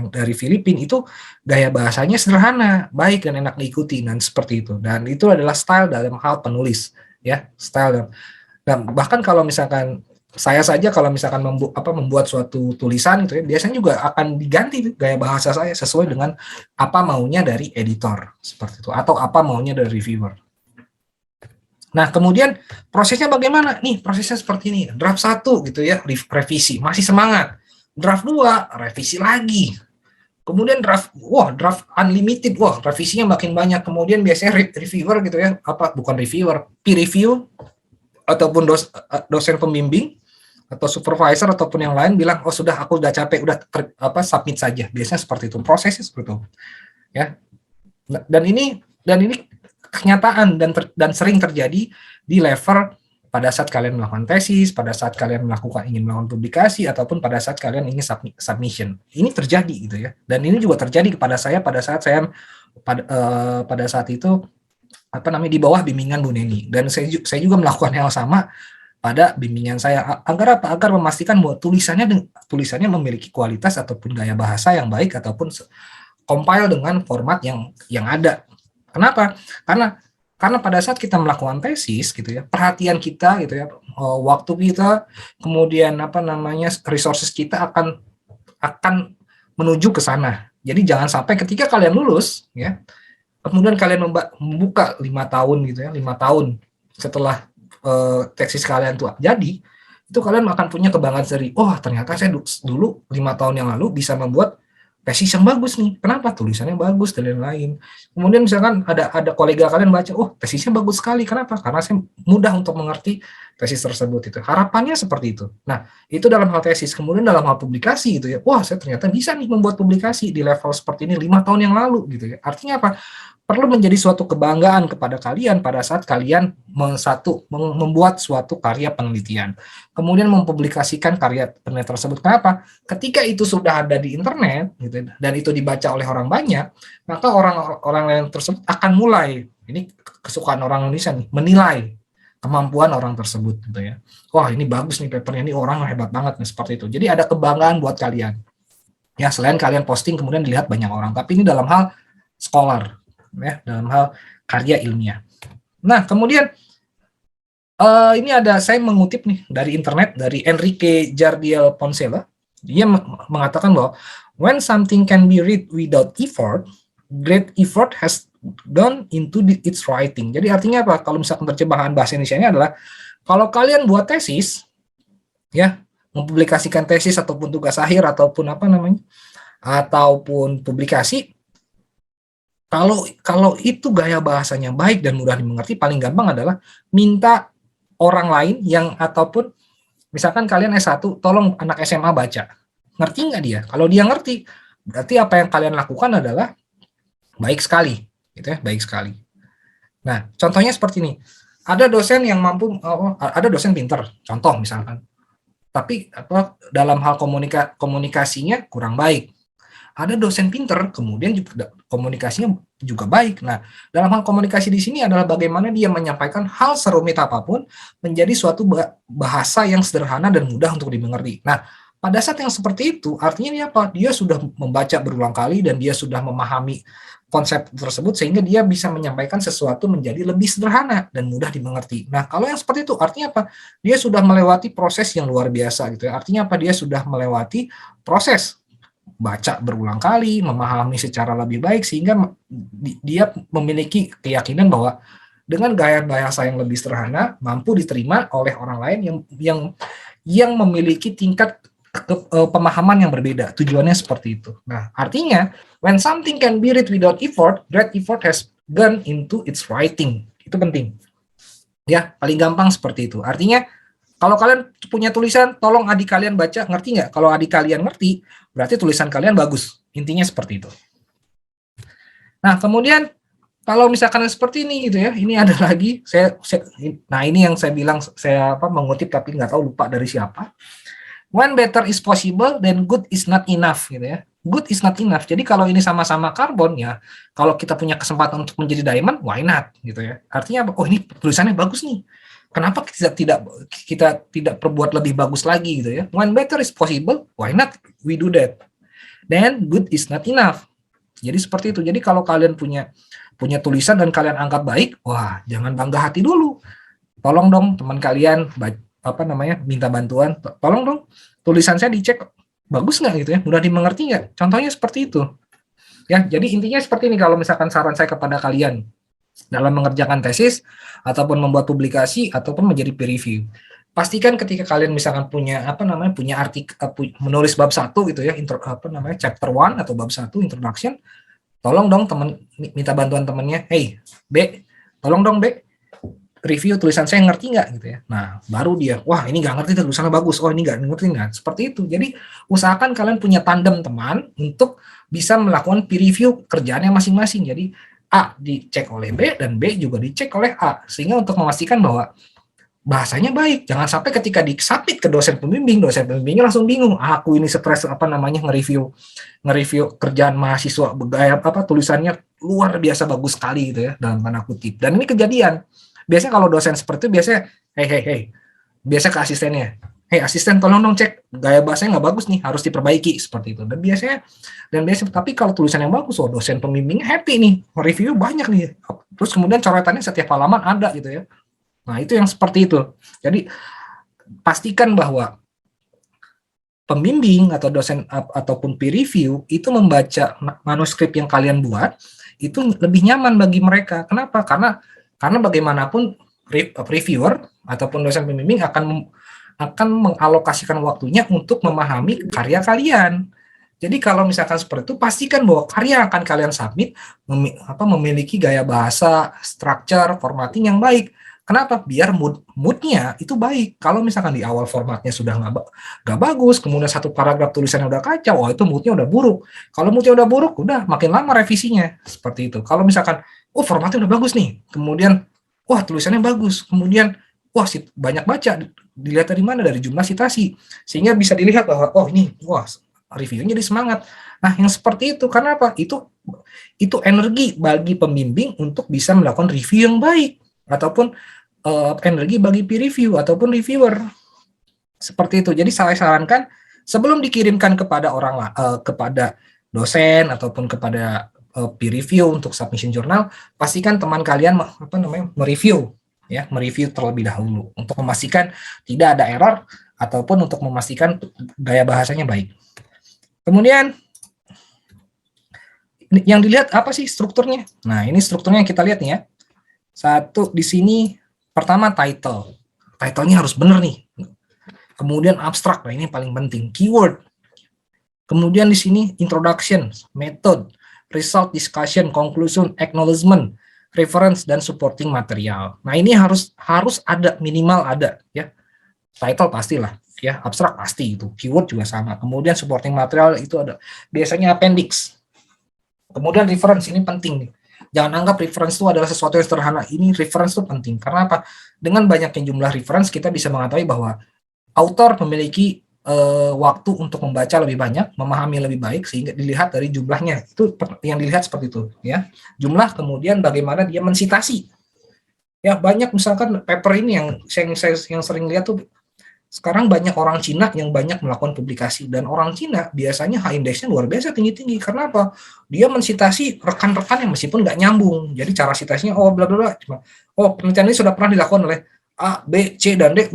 dari Filipina, itu gaya bahasanya sederhana, baik dan enak diikuti, dan seperti itu. Dan itu adalah style dalam hal penulis, ya, style. Dan bahkan kalau misalkan saya saja kalau misalkan membuat suatu tulisan gitu ya, biasanya juga akan diganti gaya bahasa saya sesuai dengan apa maunya dari editor, seperti itu, atau apa maunya dari reviewer. Nah, kemudian prosesnya bagaimana? Nih, prosesnya seperti ini. Draft 1 gitu ya, revisi, masih semangat. Draft 2, revisi lagi. Kemudian draft unlimited, revisinya makin banyak. Kemudian biasanya reviewer gitu ya, bukan reviewer, peer review ataupun dosen pembimbing atau supervisor ataupun yang lain bilang, "Oh, sudah, aku udah capek, udah submit saja." Biasanya seperti itu, prosesnya seperti itu. Ya. Dan ini kenyataan dan sering terjadi di level pada saat kalian melakukan tesis, pada saat kalian ingin melakukan publikasi, ataupun pada saat kalian ingin submission. Ini terjadi gitu ya. Dan ini juga terjadi kepada saya pada saat saya pada saat itu di bawah bimbingan Bu Neni. Dan saya juga melakukan hal sama pada bimbingan saya, agar memastikan bahwa tulisannya memiliki kualitas ataupun gaya bahasa yang baik, ataupun compile dengan format yang ada. Kenapa? Karena pada saat kita melakukan tesis gitu ya, perhatian kita gitu ya, waktu kita, kemudian resources kita akan menuju ke sana. Jadi jangan sampai ketika kalian lulus ya, kemudian kalian membuka 5 tahun gitu ya, 5 tahun setelah tesis kalian tuh jadi, itu kalian akan punya kebanggaan sendiri. Oh, ternyata saya dulu 5 tahun yang lalu bisa membuat tesis yang bagus nih. Kenapa? Tulisannya bagus dan lain-lain. Kemudian misalkan ada kolega kalian baca, oh, tesisnya bagus sekali. Kenapa? Karena saya mudah untuk mengerti tesis tersebut itu. Harapannya seperti itu. Nah, itu dalam hal tesis. Kemudian dalam hal publikasi gitu ya. Wah, saya ternyata bisa nih membuat publikasi di level seperti ini 5 tahun yang lalu gitu ya. Artinya apa? Perlu menjadi suatu kebanggaan kepada kalian pada saat kalian membuat suatu karya penelitian, kemudian mempublikasikan karya penelitian tersebut. Kenapa? Ketika itu sudah ada di internet gitu, dan itu dibaca oleh orang banyak, maka orang tersebut akan mulai, ini kesukaan orang Indonesia nih, menilai kemampuan orang tersebut gitu ya. Wah, ini bagus nih papernya, ini orang hebat banget nih, seperti itu. Jadi ada kebanggaan buat kalian. Ya, selain kalian posting kemudian dilihat banyak orang, tapi ini dalam hal scholar, ya, dalam hal karya ilmiah. Nah, kemudian ini saya mengutip nih dari internet, dari Enrique Jardiel Poncela. Dia mengatakan bahwa when something can be read without effort, great effort has gone into its writing. Jadi artinya apa? Kalau misalkan terjemahan bahasa Indonesia-nya adalah, kalau kalian buat tesis, ya, mempublikasikan tesis ataupun tugas akhir ataupun ataupun publikasi, kalau itu gaya bahasanya baik dan mudah dimengerti, paling gampang adalah minta orang lain ataupun misalkan kalian S1, tolong anak SMA baca. Ngerti nggak dia? Kalau dia ngerti, berarti apa yang kalian lakukan adalah baik sekali, gitu ya, baik sekali. Nah, contohnya seperti ini. Ada dosen yang ada dosen pinter, contoh misalkan, tapi dalam hal komunikasinya kurang baik. ada dosen pinter, kemudian juga komunikasinya juga baik. Nah, dalam hal komunikasi di sini adalah bagaimana dia menyampaikan hal serumit apapun menjadi suatu bahasa yang sederhana dan mudah untuk dimengerti. Nah, pada saat yang seperti itu, artinya dia apa? Dia sudah membaca berulang kali dan dia sudah memahami konsep tersebut sehingga dia bisa menyampaikan sesuatu menjadi lebih sederhana dan mudah dimengerti. Nah, kalau yang seperti itu artinya apa? Dia sudah melewati proses yang luar biasa gitu ya. Artinya apa? Dia sudah melewati proses baca berulang kali, memahami secara lebih baik sehingga dia memiliki keyakinan bahwa dengan gaya bahasa yang lebih sederhana mampu diterima oleh orang lain yang memiliki tingkat pemahaman yang berbeda. Tujuannya seperti itu. Nah, artinya when something can be read without effort, that effort has gone into its writing. Itu penting. Ya, paling gampang seperti itu. Artinya kalau kalian punya tulisan, tolong adik kalian baca, ngerti nggak? Kalau adik kalian ngerti, berarti tulisan kalian bagus. Intinya seperti itu. Nah, kemudian kalau misalkan seperti ini gitu ya, ini ada lagi, nah ini yang saya bilang, saya mengutip tapi nggak tahu lupa dari siapa. When better is possible, then good is not enough gitu ya. Good is not enough. Jadi kalau ini sama-sama karbon ya, kalau kita punya kesempatan untuk menjadi diamond, why not gitu ya. Artinya oh ini tulisannya bagus nih. Kenapa kita tidak perbuat lebih bagus lagi gitu ya. When better is possible, why not we do that. Then good is not enough. Jadi seperti itu. Jadi kalau kalian punya tulisan dan kalian anggap baik, wah jangan bangga hati dulu. Tolong dong teman kalian minta bantuan, tolong dong tulisan saya dicek bagus nggak gitu ya, mudah dimengerti nggak, contohnya seperti itu ya. Jadi intinya seperti ini kalau misalkan saran saya kepada kalian dalam mengerjakan tesis ataupun membuat publikasi ataupun menjadi peer review, pastikan ketika kalian misalkan punya menulis bab 1 gitu ya, chapter 1 atau bab 1 introduction, tolong dong minta bantuan temannya, hey B, tolong dong B, review tulisan saya ngerti nggak gitu ya. Nah, baru dia, wah ini nggak ngerti tulisannya bagus, oh ini nggak ngerti nggak, seperti itu. Jadi usahakan kalian punya tandem teman untuk bisa melakukan peer review kerjaannya masing-masing. Jadi A dicek oleh B dan B juga dicek oleh A, sehingga untuk memastikan bahwa bahasanya baik. Jangan sampai ketika disubmit ke dosen pembimbingnya langsung bingung. Aku ini stres nge-review kerjaan mahasiswa bergaya tulisannya luar biasa bagus sekali gitu ya dalam tanda kutip. Dan ini kejadian. Biasanya kalau dosen seperti itu biasanya biasa ke asistennya, asisten tolong dong cek gaya bahasanya nggak bagus nih, harus diperbaiki seperti itu. Dan biasanya tapi kalau tulisan yang bagus, dosen pembimbingnya happy nih, review banyak nih, terus kemudian coretannya setiap halaman ada gitu ya. Nah itu yang seperti itu. Jadi pastikan bahwa pembimbing atau dosen ataupun peer review itu membaca manuskrip yang kalian buat itu lebih nyaman bagi mereka. Kenapa? Karena bagaimanapun reviewer ataupun dosen pembimbing akan mengalokasikan waktunya untuk memahami karya kalian. Jadi kalau misalkan seperti itu, pastikan bahwa karya yang akan kalian submit memiliki gaya bahasa, structure, formatting yang baik. Kenapa? Biar moodnya itu baik. Kalau misalkan di awal formatnya sudah nggak bagus, kemudian satu paragraf tulisannya udah kacau, itu moodnya udah buruk. Kalau moodnya udah buruk, udah makin lama revisinya. Seperti itu. Kalau misalkan formatnya udah bagus nih, kemudian tulisannya bagus, kemudian banyak baca, dilihat dari mana, dari jumlah citasi, sehingga bisa dilihat bahwa reviewnya jadi semangat. Nah yang seperti itu karena apa? Itu energi bagi pembimbing untuk bisa melakukan review yang baik, ataupun energi bagi peer review ataupun reviewer seperti itu. Jadi saya sarankan sebelum dikirimkan kepada kepada dosen ataupun kepada peer review untuk submission jurnal, pastikan teman kalian mereview terlebih dahulu untuk memastikan tidak ada error ataupun untuk memastikan gaya bahasanya baik. Kemudian yang dilihat apa sih strukturnya? Nah, ini strukturnya yang kita lihat nih ya. Satu di sini pertama title. Title-nya harus benar nih. Kemudian abstrak, nah ini paling penting, keyword. Kemudian di sini introduction, method, result, discussion, conclusion, acknowledgement, reference, dan supporting material. Nah ini harus ada, minimal ada ya. Title pastilah ya, abstrak pasti itu, keyword juga sama. Kemudian supporting material itu ada biasanya appendix. Kemudian reference, ini penting nih. Jangan anggap reference itu adalah sesuatu yang sederhana. Ini reference itu penting. Karena apa? Dengan banyaknya jumlah reference, kita bisa mengetahui bahwa author memiliki waktu untuk membaca lebih banyak, memahami lebih baik sehingga dilihat dari jumlahnya. Itu yang dilihat seperti itu, ya. Jumlah, kemudian bagaimana dia mensitasi. Ya, banyak misalkan paper ini yang sering lihat tuh sekarang banyak orang Cina yang banyak melakukan publikasi, dan orang Cina biasanya H-index-nya luar biasa tinggi-tinggi. Karena apa? Dia mensitasi rekan-rekan yang meskipun nggak nyambung. Jadi cara sitasinya bla bla bla, penelitian ini sudah pernah dilakukan oleh A, B, C, dan D.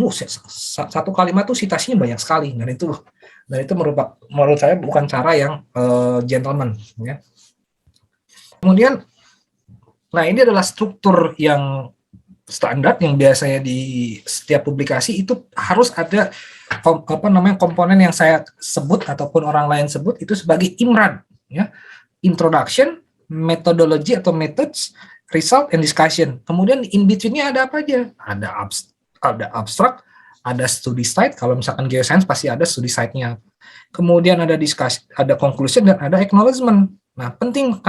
Satu kalimat tuh sitasinya banyak sekali, dan itu menurut saya bukan cara yang gentleman, ya. Kemudian, nah ini adalah struktur yang standar yang biasanya di setiap publikasi itu harus ada komponen yang saya sebut ataupun orang lain sebut itu sebagai IMRAD, ya. Introduction, methodology atau methods, result, and discussion. Kemudian in between-nya ada apa aja? Ada abstract, ada study site. Kalau misalkan geoscience pasti ada study site-nya. Kemudian ada discussion, ada conclusion, dan ada acknowledgement. Nah, penting.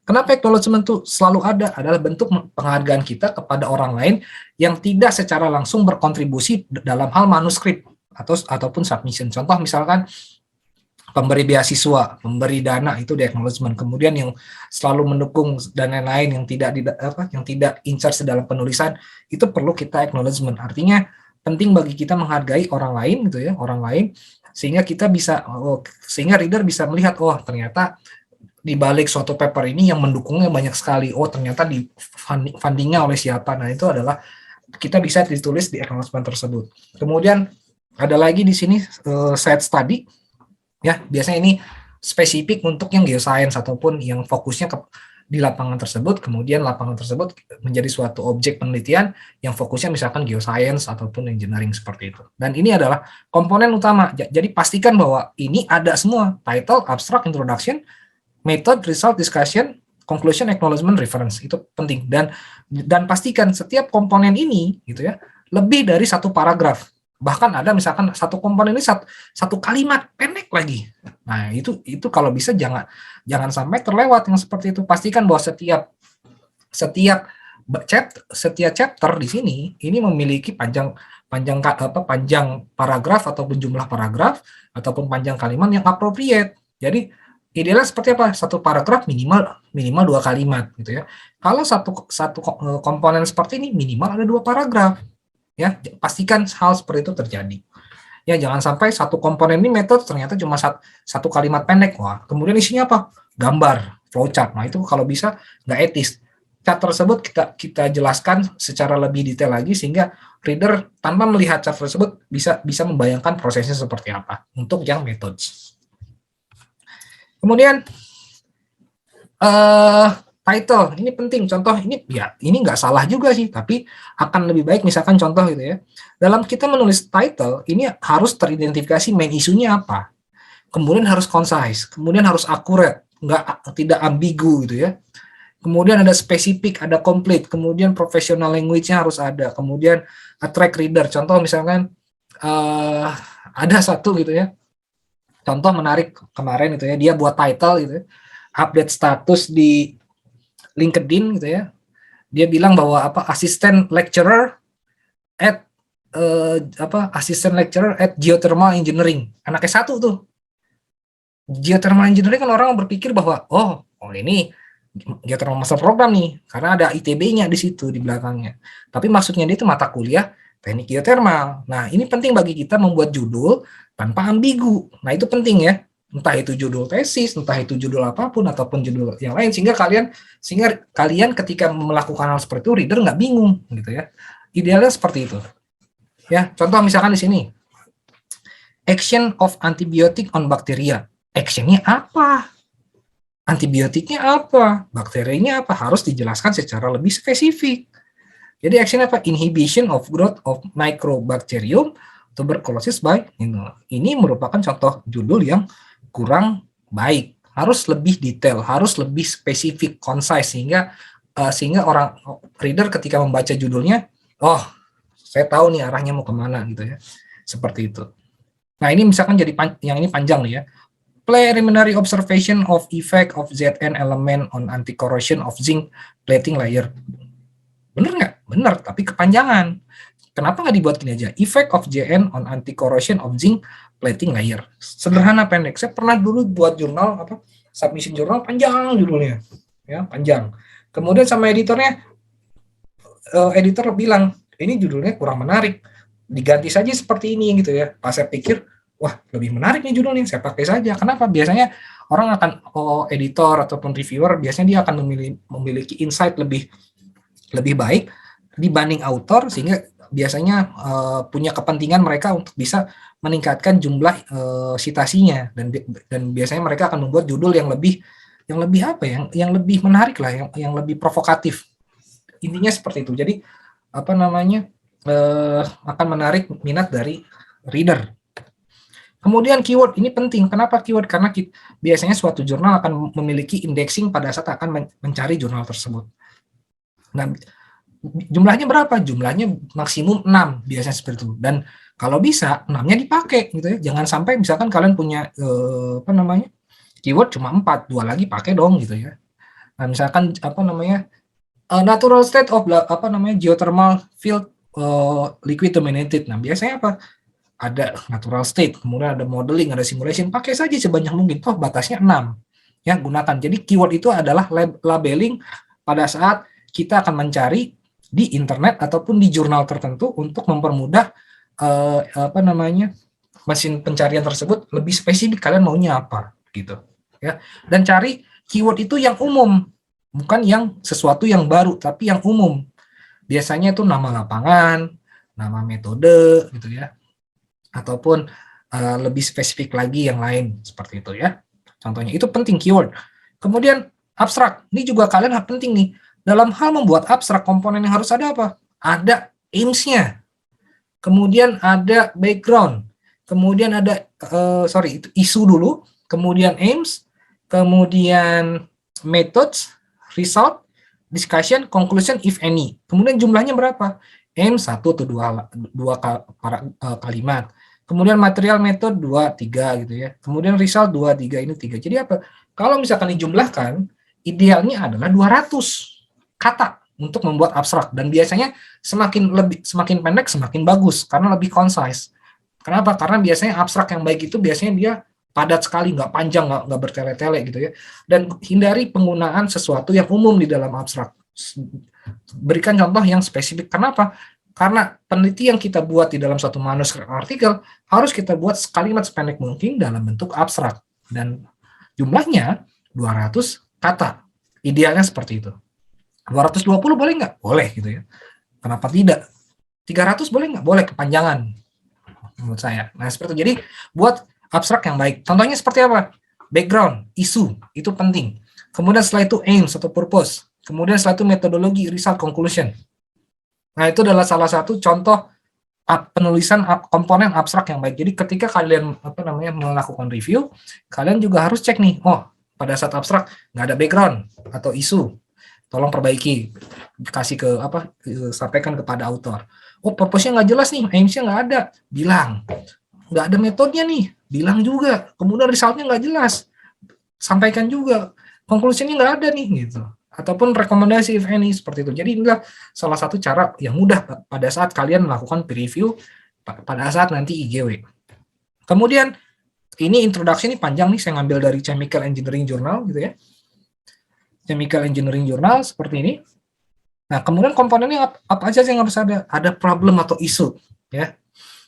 Kenapa acknowledgement itu selalu ada? Adalah bentuk penghargaan kita kepada orang lain yang tidak secara langsung berkontribusi dalam hal manuskrip ataupun submission. Contoh misalkan pemberi beasiswa, pemberi dana, itu di acknowledgement. Kemudian yang selalu mendukung dan lain-lain yang tidak in charge dalam penulisan, itu perlu kita acknowledgement. Artinya penting bagi kita menghargai orang lain, gitu ya, orang lain, sehingga sehingga reader bisa melihat, ternyata di balik suatu paper ini yang mendukungnya banyak sekali. Ternyata di fundingnya oleh siapa. Nah, itu adalah kita bisa ditulis di acknowledgement tersebut. Kemudian ada lagi di sini site study, ya. Biasanya ini spesifik untuk yang geoscience ataupun yang fokusnya di lapangan tersebut. Kemudian lapangan tersebut menjadi suatu objek penelitian yang fokusnya misalkan geoscience ataupun engineering, seperti itu. Dan ini adalah komponen utama. Jadi pastikan bahwa ini ada semua: title, abstract, introduction, method, result, discussion, conclusion, acknowledgement, reference. Itu penting. Dan pastikan setiap komponen ini, gitu ya, lebih dari satu paragraf. Bahkan ada misalkan satu komponen ini satu kalimat pendek lagi. Nah, itu kalau bisa jangan sampai terlewat yang seperti itu. Pastikan bahwa setiap chapter di sini ini memiliki panjang paragraf ataupun jumlah paragraf ataupun panjang kalimat yang appropriate. Jadi idealnya seperti apa? Satu paragraf minimal 2 kalimat, gitu ya. Kalau satu komponen seperti ini minimal ada 2 paragraf, ya. Pastikan hal seperti itu terjadi. Ya, jangan sampai satu komponen ini metode ternyata cuma satu kalimat pendek. Kemudian isinya apa? Gambar, flowchart. Nah, itu kalau bisa nggak etis. Chart tersebut kita jelaskan secara lebih detail lagi sehingga reader tanpa melihat chart tersebut bisa membayangkan prosesnya seperti apa untuk yang methods. Kemudian title ini penting. Contoh ini nggak salah juga sih, tapi akan lebih baik misalkan contoh gitu ya. Dalam kita menulis title ini harus teridentifikasi main isunya apa. Kemudian harus concise, kemudian harus akurat, tidak ambigu gitu ya. Kemudian ada spesifik, ada complete, kemudian professional language-nya harus ada. Kemudian attract reader. Contoh misalkan ada satu gitu ya. Contoh menarik kemarin itu ya, dia buat title gitu ya, update status di LinkedIn gitu ya. Dia bilang bahwa assistant lecturer at geothermal engineering. Anaknya satu tuh. Geothermal engineering kan orang berpikir bahwa ini geothermal master program nih, karena ada ITB-nya di situ di belakangnya. Tapi maksudnya dia itu mata kuliah teknik geothermal. Nah, ini penting bagi kita membuat judul tanpa ambigu. Nah, itu penting ya. Entah itu judul tesis, entah itu judul apapun, ataupun judul yang lain, sehingga kalian ketika melakukan hal seperti itu, reader nggak bingung, gitu ya. Idealnya seperti itu. Ya, contoh misalkan di sini. Action of antibiotic on bacteria. Action-nya apa? Antibiotiknya apa? Bakterinya apa? Harus dijelaskan secara lebih spesifik. Jadi action apa? Inhibition of growth of Mycobacterium tuberculosis by. Ini merupakan contoh judul yang kurang baik. Harus lebih detail, harus lebih spesifik, concise, sehingga orang reader ketika membaca judulnya, saya tahu nih arahnya mau kemana gitu ya. Seperti itu. Nah, ini misalkan yang ini panjang nih ya. Preliminary observation of effect of ZN element on anti-corrosion of zinc plating layer. Bener nggak? Bener, tapi kepanjangan. Kenapa nggak dibuat gini aja? Effect of JN on anti-corrosion of zinc plating layer. Sederhana, pendek. Saya pernah dulu buat jurnal, submission jurnal panjang judulnya, ya panjang. Kemudian sama editornya, editor bilang, ini judulnya kurang menarik, diganti saja seperti ini gitu ya. Pas saya pikir, wah lebih menarik nih judulnya, saya pakai saja. Kenapa? Biasanya orang akan, editor ataupun reviewer, biasanya dia akan memiliki insight lebih baik dibanding author, sehingga biasanya punya kepentingan mereka untuk bisa meningkatkan jumlah citasinya, dan biasanya mereka akan membuat judul yang lebih apa ya, yang lebih menarik lah, yang lebih provokatif. Intinya seperti itu. Jadi apa namanya, akan menarik minat dari reader. Kemudian keyword ini penting. Kenapa keyword? Karena biasanya suatu jurnal akan memiliki indexing pada saat akan mencari jurnal tersebut. Nah, jumlahnya berapa? Jumlahnya maksimum 6, biasanya seperti itu. Dan kalau bisa 6-nya dipakai gitu ya. Jangan sampai misalkan kalian punya keyword cuma 4, 2 lagi pakai dong gitu ya. Nah, misalkan natural state of geothermal field liquid dominated. Nah, biasanya apa? Ada natural state, kemudian ada modeling, ada simulation, pakai saja sebanyak mungkin. Toh batasnya 6. Ya, gunakan. Jadi keyword itu adalah labeling pada saat kita akan mencari di internet ataupun di jurnal tertentu untuk mempermudah mesin pencarian tersebut lebih spesifik kalian maunya apa gitu ya. Dan cari keyword itu yang umum, bukan yang sesuatu yang baru, tapi yang umum. Biasanya itu nama lapangan, nama metode gitu ya, ataupun lebih spesifik lagi yang lain seperti itu ya. Contohnya itu penting keyword. Kemudian abstrak, ini juga kalian penting nih. Dalam hal membuat abstrak, komponen yang harus ada apa? Ada aims-nya, kemudian ada background, kemudian ada itu isu dulu, kemudian aims, kemudian methods, result, discussion, conclusion if any. Kemudian jumlahnya berapa? Aims 1 atau 2 kalimat. Kemudian material method 2, 3 gitu ya. Kemudian result 2, 3, ini 3. Jadi apa? Kalau misalkan dijumlahkan, idealnya adalah 200 kata untuk membuat abstrak, dan biasanya semakin pendek semakin bagus karena lebih concise. Kenapa? Karena biasanya abstrak yang baik itu biasanya dia padat sekali, nggak panjang, nggak bertele-tele gitu ya. Dan hindari penggunaan sesuatu yang umum di dalam abstrak. Berikan contoh yang spesifik. Kenapa? Karena peneliti yang kita buat di dalam suatu manuskrip artikel harus kita buat kalimat sependek mungkin dalam bentuk abstrak, dan jumlahnya 200 kata. Idealnya seperti itu. 220 boleh nggak? Boleh gitu ya. Kenapa tidak? 300 boleh nggak? Boleh, kepanjangan menurut saya. Nah, seperti itu. Jadi buat abstrak yang baik. Contohnya seperti apa? Background, isu, itu penting. Kemudian setelah itu aims atau purpose. Kemudian setelah itu metodologi, result, conclusion. Nah, itu adalah salah satu contoh penulisan komponen abstrak yang baik. Jadi ketika kalian melakukan review, kalian juga harus cek nih, pada saat abstrak nggak ada background atau isu, tolong perbaiki, sampaikan kepada author. Purpose-nya nggak jelas nih, aims-nya nggak ada, bilang. Nggak ada metodenya nih, bilang juga. Kemudian result-nya nggak jelas, sampaikan juga. Conclusion-nya nggak ada nih, gitu. Ataupun rekomendasi if any, seperti itu. Jadi inilah salah satu cara yang mudah pada saat kalian melakukan peer review pada saat nanti IGW. Kemudian ini introduction ini panjang nih, saya ngambil dari Chemical Engineering Journal gitu ya. Chemical Engineering Journal seperti ini. Nah, kemudian komponennya apa aja yang harus ada? Ada problem atau isu, ya.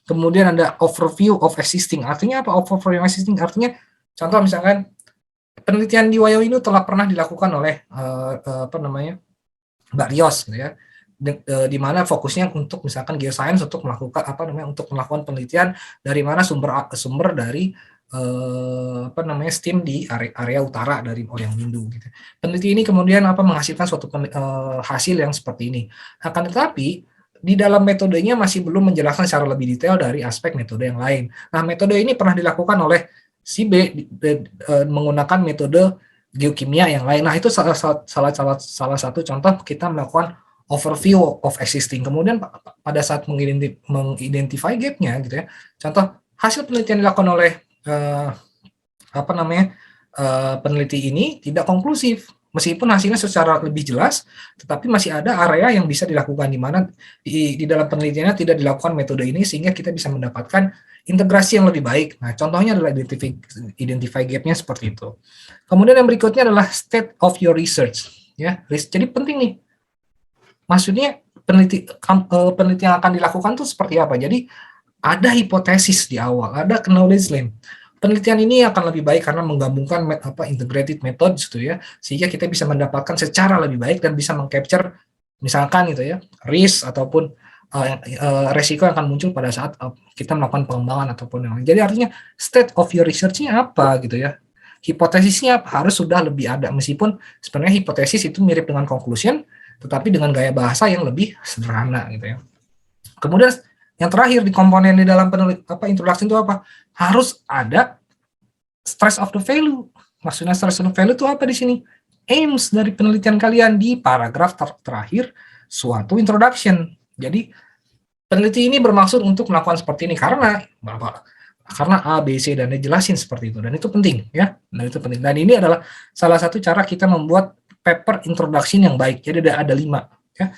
Kemudian ada overview of existing. Artinya apa? Overview of existing artinya, contoh misalkan penelitian di Wayo ini telah pernah dilakukan oleh Mbak Rios, gitu ya. Di mana fokusnya untuk misalkan geoscience untuk melakukan penelitian dari mana sumber dari steam di area utara dari Oryang Windu gitu. Peneliti ini kemudian menghasilkan suatu hasil yang seperti ini. Akan tetapi di dalam metodenya masih belum menjelaskan secara lebih detail dari aspek metode yang lain. Nah, metode ini pernah dilakukan oleh si B menggunakan metode geokimia yang lain. Nah, itu salah satu contoh kita melakukan overview of existing. Kemudian pada saat mengidentify gap-nya gitu ya. Contoh hasil penelitian dilakukan oleh peneliti ini tidak konklusif. Meskipun hasilnya secara lebih jelas, tetapi masih ada area yang bisa dilakukan, di mana di dalam penelitiannya tidak dilakukan metode ini, sehingga kita bisa mendapatkan integrasi yang lebih baik. Nah, contohnya adalah identify gap-nya seperti itu. Kemudian yang berikutnya adalah state of your research. Ya, jadi penting nih. Maksudnya penelitian yang akan dilakukan tuh seperti apa? Jadi ada hipotesis di awal, ada knowledge link. Penelitian ini akan lebih baik karena menggabungkan integrated methods gitu ya, sehingga kita bisa mendapatkan secara lebih baik dan bisa mengcapture misalkan gitu ya risk ataupun resiko yang akan muncul pada saat kita melakukan pengembangan ataupun yang lain. Jadi artinya state of your research-nya apa gitu ya. Hipotesisnya harus sudah lebih ada, meskipun sebenarnya hipotesis itu mirip dengan conclusion, tetapi dengan gaya bahasa yang lebih sederhana gitu ya. Kemudian yang terakhir di komponen di dalam introduction itu apa? Harus ada stress of the value. Maksudnya stress of the value itu apa di sini? Aims dari penelitian kalian di paragraf terakhir suatu introduction. Jadi peneliti ini bermaksud untuk melakukan seperti ini karena A, B, C, dan D jelasin seperti itu, dan itu penting ya. Dan itu penting. Dan ini adalah salah satu cara kita membuat paper introduction yang baik. Jadi ada 5 ya.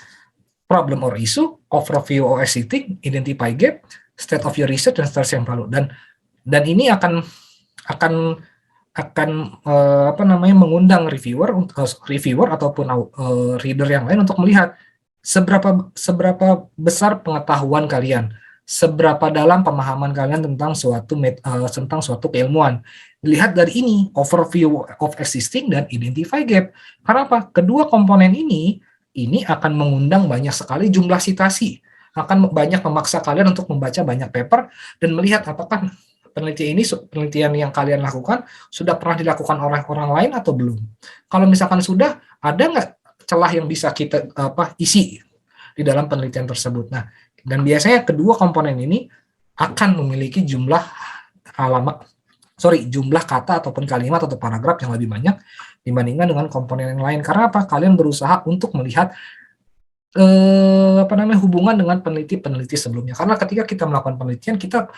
Problem or issue, overview or existing, identify gap, state of your research, dan seterusnya yang perlu. Dan ini akan mengundang reviewer ataupun reader yang lain untuk melihat seberapa besar pengetahuan kalian, seberapa dalam pemahaman kalian tentang suatu keilmuan. Dilihat dari ini, overview of existing dan identify gap. Karena apa? Kedua komponen ini akan mengundang banyak sekali jumlah sitasi, akan banyak memaksa kalian untuk membaca banyak paper dan melihat apakah penelitian yang kalian lakukan sudah pernah dilakukan oleh orang lain atau belum. Kalau misalkan sudah, ada nggak celah yang bisa kita isi di dalam penelitian tersebut. Nah, dan biasanya kedua komponen ini akan memiliki jumlah kata ataupun kalimat atau paragraf yang lebih banyak dibandingkan dengan komponen yang lain. Karena apa? Kalian berusaha untuk melihat hubungan dengan peneliti sebelumnya. Karena ketika kita melakukan penelitian, kita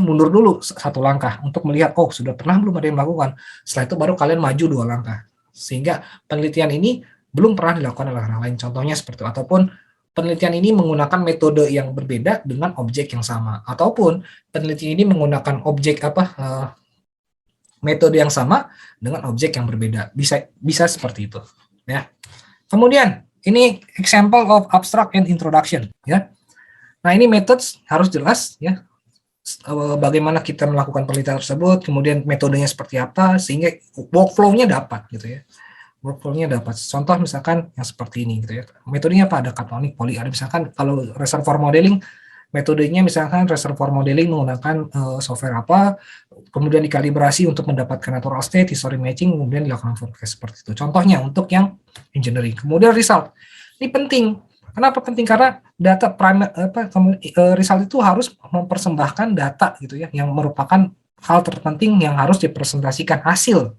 mundur dulu satu langkah untuk melihat, oh sudah pernah belum ada yang melakukan. Setelah itu baru kalian maju 2 langkah. Sehingga penelitian ini belum pernah dilakukan oleh orang lain. Contohnya seperti itu. Ataupun penelitian ini menggunakan metode yang berbeda dengan objek yang sama. Ataupun penelitian ini menggunakan metode yang sama dengan objek yang berbeda. Bisa seperti itu ya. Kemudian ini example of abstract and introduction ya. Nah, ini methods harus jelas ya. Bagaimana kita melakukan penelitian tersebut, kemudian metodenya seperti apa sehingga workflow-nya dapat gitu ya. Workflow-nya dapat. Contoh misalkan yang seperti ini gitu ya. Metodenya apa? Ada cationic, poly. Ada misalkan kalau reservoir modeling, metodenya misalkan reservoir modeling menggunakan software apa, kemudian dikalibrasi untuk mendapatkan natural state, history matching, kemudian dilakukan forecast seperti itu. Contohnya untuk yang engineering. Kemudian result. Ini penting. Kenapa penting? Karena data result itu harus mempersembahkan data gitu ya, yang merupakan hal terpenting yang harus dipresentasikan hasil.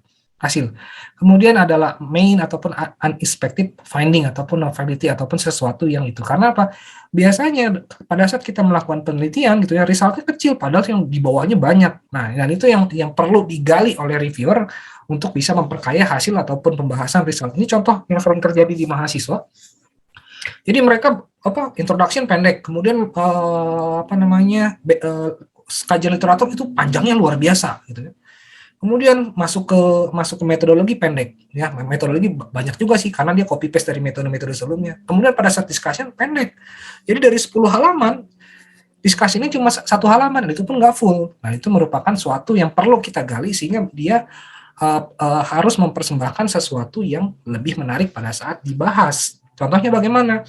Kemudian adalah main ataupun unexpected finding ataupun novelty ataupun sesuatu yang itu. Karena apa? Biasanya pada saat kita melakukan penelitian gitu ya, resultnya kecil padahal yang di bawahnya banyak. Nah, dan itu yang perlu digali oleh reviewer untuk bisa memperkaya hasil ataupun pembahasan result. Ini contoh yang sering terjadi di mahasiswa. Jadi mereka introduction pendek, kemudian kajian literatur itu panjangnya luar biasa gitu ya. Kemudian masuk ke metodologi pendek ya, metodologi banyak juga sih karena dia copy paste dari metode-metode sebelumnya. Kemudian pada saat discussion pendek. Jadi dari 10 halaman discussion-nya cuma 1 halaman, dan itu pun nggak full. Nah, itu merupakan suatu yang perlu kita gali sehingga dia harus mempersembahkan sesuatu yang lebih menarik pada saat dibahas. Contohnya bagaimana?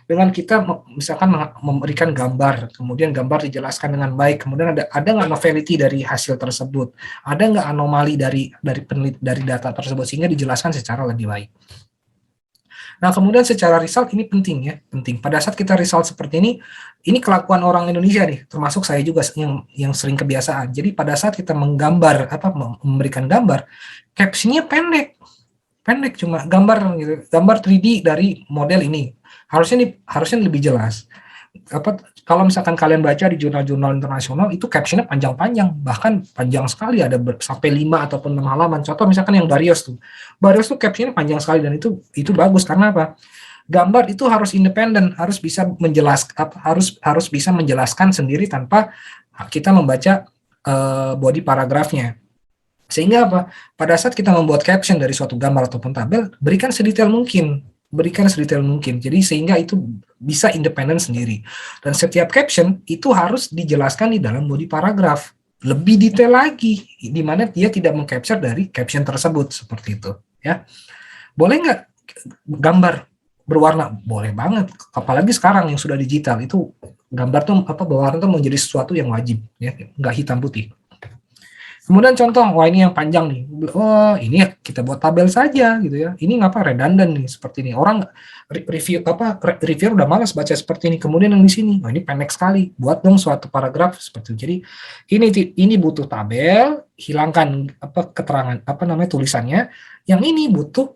Dengan kita misalkan memberikan gambar, kemudian gambar dijelaskan dengan baik, kemudian ada nggak novelty dari hasil tersebut, ada nggak anomali dari data tersebut sehingga dijelaskan secara lebih baik. Nah, kemudian secara result ini penting ya, penting. Pada saat kita result seperti ini kelakuan orang Indonesia nih, termasuk saya juga yang sering kebiasaan. Jadi pada saat kita memberikan gambar, captionnya pendek cuma gambar gitu, gambar 3D dari model ini. Harusnya lebih jelas. Kalau misalkan kalian baca di jurnal-jurnal internasional itu captionnya panjang-panjang, bahkan panjang sekali, ada sampai 5 ataupun 6 halaman. Contoh misalkan yang Barrios tuh captionnya panjang sekali, dan itu bagus karena apa? Gambar itu harus independen, harus bisa menjelaskan, harus bisa menjelaskan sendiri tanpa kita membaca body paragrafnya. Sehingga apa? Pada saat kita membuat caption dari suatu gambar ataupun tabel, berikan sedetail mungkin. Jadi sehingga itu bisa independen sendiri. Dan setiap caption itu harus dijelaskan di dalam body paragraf. Lebih detail lagi, di mana dia tidak mengcapture dari caption tersebut, seperti itu. Ya, boleh nggak gambar berwarna? Boleh banget. Apalagi sekarang yang sudah digital, itu gambar tuh berwarna tuh menjadi sesuatu yang wajib, ya, nggak hitam putih. Kemudian contoh, wah ini yang panjang nih, oh ini kita buat tabel saja gitu ya. Ini ngapa redundant nih seperti ini. Orang reviewer udah malas baca seperti ini. Kemudian yang di sini, oh ini pendek sekali. Buat dong suatu paragraf seperti itu. Jadi ini butuh tabel, hilangkan keterangan tulisannya. Yang ini butuh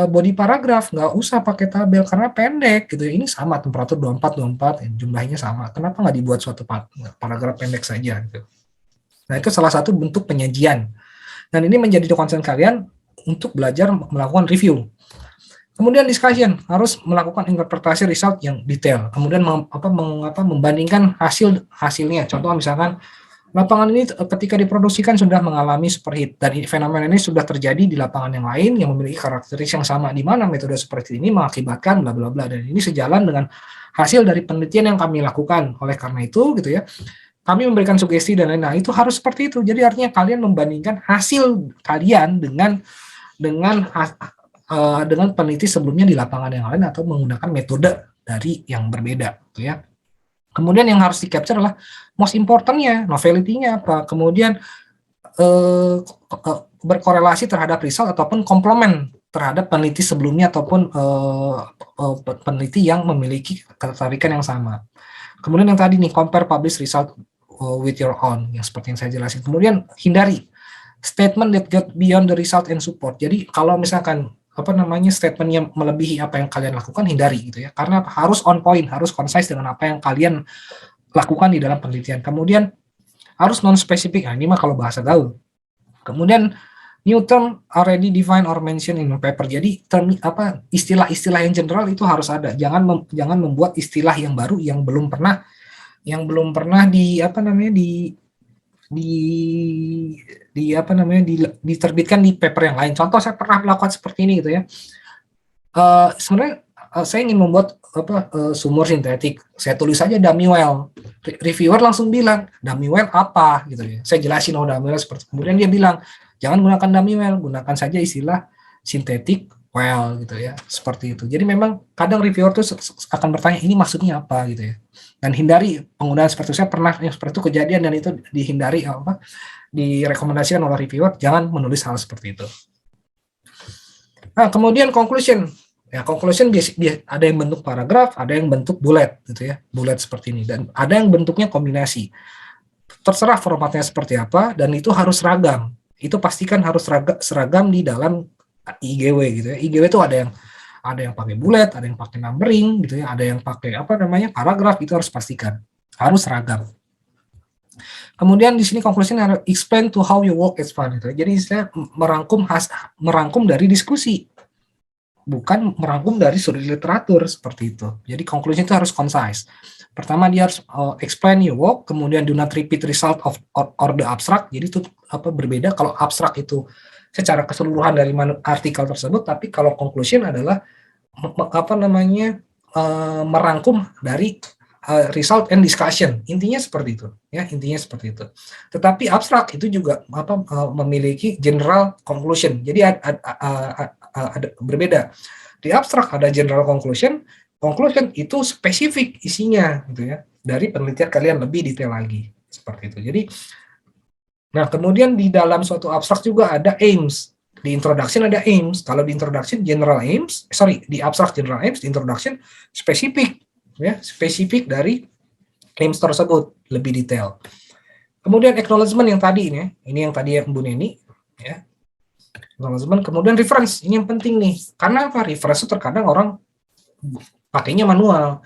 body paragraf, nggak usah pakai tabel karena pendek gitu ya. Ini sama temperatur 24 jumlahnya sama. Kenapa nggak dibuat suatu paragraf pendek saja gitu. Nah, itu salah satu bentuk penyajian. Dan ini menjadi concern kalian untuk belajar melakukan review. Kemudian discussion, harus melakukan interpretasi result yang detail. Kemudian membandingkan hasilnya. Contoh misalkan, lapangan ini ketika diproduksikan sudah mengalami superheat, dan fenomena ini sudah terjadi di lapangan yang lain yang memiliki karakteristik yang sama, di mana metode seperti ini mengakibatkan bla bla bla, dan ini sejalan dengan hasil dari penelitian yang kami lakukan. Oleh karena itu gitu ya, kami memberikan sugesti dan lain-lain. Nah, itu harus seperti itu. Jadi artinya kalian membandingkan hasil kalian dengan peneliti sebelumnya di lapangan yang lain atau menggunakan metode dari yang berbeda, gitu ya. Kemudian yang harus di-capture adalah most important-nya, novelty-nya apa. Kemudian berkorelasi terhadap result ataupun komplement terhadap peneliti sebelumnya ataupun peneliti yang memiliki ketertarikan yang sama. Kemudian yang tadi nih, compare publish result with your own, yang seperti yang saya jelasin. Kemudian hindari statement that get beyond the result and support. Jadi kalau misalkan statement yang melebihi apa yang kalian lakukan, hindari gitu ya, karena harus on point, harus concise dengan apa yang kalian lakukan di dalam penelitian. Kemudian harus non spesifik. Nah, ini mah kalau bahasa gaul. Kemudian new term already defined or mentioned in the paper. Jadi istilah-istilah yang general itu harus ada. Jangan membuat istilah yang baru yang belum pernah diterbitkan di paper yang lain. Contoh, saya pernah melakukan seperti ini gitu ya. Sebenarnya saya ingin membuat sumur sintetik. Saya tulis saja dummy well. Reviewer langsung bilang, dummy well apa gitu ya. Saya jelasin dummy well seperti. Kemudian dia bilang, jangan gunakan dummy well, gunakan saja istilah sintetik well gitu ya. Seperti itu. Jadi memang kadang reviewer tuh akan bertanya, ini maksudnya apa gitu ya. Dan hindari penggunaan seperti itu. Saya pernah yang seperti itu kejadian, dan itu dihindari, direkomendasikan oleh reviewer, jangan menulis hal seperti itu. Nah, kemudian conclusion. Ya, conclusion ada yang bentuk paragraf, ada yang bentuk bullet gitu ya. Bullet seperti ini, dan ada yang bentuknya kombinasi. Terserah formatnya seperti apa, dan itu harus seragam. Itu pastikan harus seragam di dalam IGW gitu ya. IGW itu ada yang pakai bullet, ada yang pakai numbering gitu ya, ada yang pakai paragraf. Itu harus pastikan harus seragam. Kemudian di sini conclusion explain to how you work as fun gitu. Jadi saya merangkum dari diskusi, bukan merangkum dari suri literatur seperti itu. Jadi conclusion itu harus concise. Pertama dia harus explain your work, kemudian do not repeat result of or the abstract. Jadi itu berbeda. Kalau abstract itu secara keseluruhan dari artikel tersebut, tapi kalau conclusion adalah merangkum dari result and discussion. Intinya seperti itu ya, Tetapi abstrak itu juga memiliki general conclusion. Jadi ada berbeda. Di abstrak ada general conclusion itu spesifik isinya gitu ya. Dari penelitian kalian lebih detail lagi seperti itu. Jadi kemudian di dalam suatu abstrak juga ada aims. Di introduction ada aims. Kalau di introduction general aims, di abstrak general aims, di introduction spesifik ya, spesifik dari aims tersebut, lebih detail. Kemudian acknowledgement yang tadi ini yang tadi Bu Neni ya. Acknowledgement, kemudian reference, ini yang penting nih. Karena reference itu terkadang orang pakainya manual.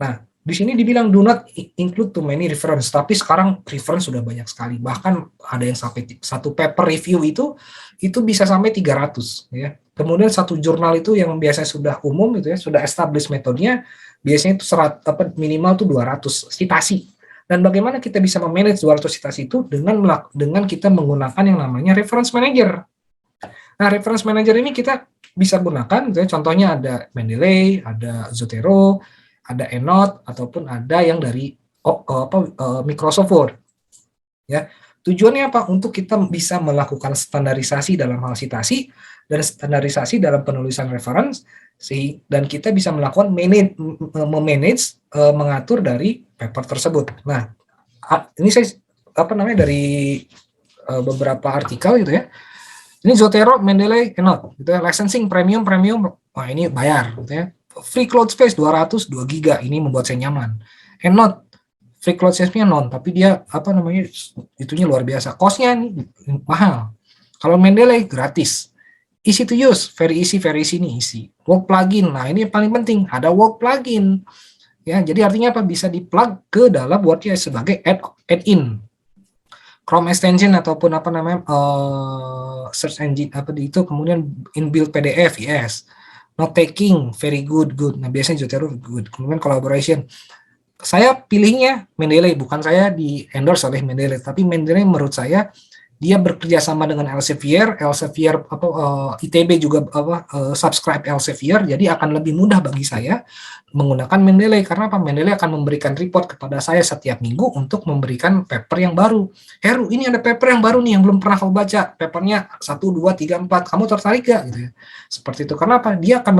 Nah, Di sini dibilang do not include too many reference, tapi sekarang reference sudah banyak sekali. Bahkan ada yang sampai satu paper review itu bisa sampai 300 ya. Kemudian satu jurnal itu yang biasanya sudah umum itu ya, sudah established metodenya, biasanya itu minimal tuh 200 citasi. Dan bagaimana kita bisa memanage 200 citasi itu dengan kita menggunakan yang namanya reference manager. Nah, reference manager ini kita bisa gunakan, contohnya ada Mendeley, ada Zotero, ada EndNote, ataupun ada yang dari Microsoft Word. Ya, tujuannya apa? Untuk kita bisa melakukan standarisasi dalam hal citasi dan standarisasi dalam penulisan reference, dan kita bisa melakukan mengatur dari paper tersebut. Nah, ini saya dari beberapa artikel gitu ya. Ini Zotero, Mendeley, EndNote, gitu ya. Licensing premium, wah ini bayar, gitu ya. Free cloud space 200, 2 giga, ini membuat saya nyaman. EndNote, free cloud space-nya tapi dia itunya luar biasa. Cost-nya mahal. Kalau Mendeley gratis. Easy to use, very easy nih easy. Work plugin, nah ini yang paling penting, ada work plugin. Ya, jadi artinya apa? Bisa di-plug ke dalam Word-nya sebagai add-in. Chrome extension ataupun search engine itu, kemudian inbuilt PDF, yes. Note taking, very good. Nah, biasanya Zotero good. Kemudian collaboration. Saya pilihnya Mendeley, bukan saya di endorse oleh Mendeley, tapi Mendeley menurut saya dia bekerja sama dengan Elsevier, ITB juga subscribe Elsevier, jadi akan lebih mudah bagi saya menggunakan Mendeley. Karena apa? Mendeley akan memberikan report kepada saya setiap minggu untuk memberikan paper yang baru. Heru, ini ada paper yang baru nih yang belum pernah kamu baca. Papernya 1, 2, 3, 4. Kamu tertarik gak? Gitu ya. Seperti itu. Karena apa? Dia akan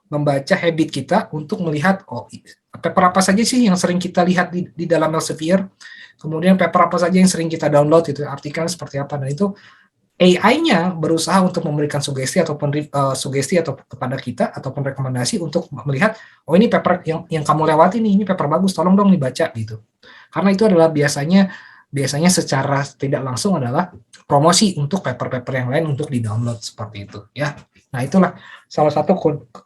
membaca habit kita untuk melihat paper apa saja sih yang sering kita lihat di dalam Elsevier. Kemudian paper apa saja yang sering kita download, itu artikel seperti apa, dan itu AI-nya berusaha untuk memberikan sugesti ataupun kepada kita ataupun rekomendasi untuk melihat, oh ini paper yang kamu lewati nih, ini paper bagus, tolong dong dibaca gitu. Karena itu adalah biasanya secara tidak langsung adalah promosi untuk paper-paper yang lain untuk di-download seperti itu ya. Nah, itulah salah satu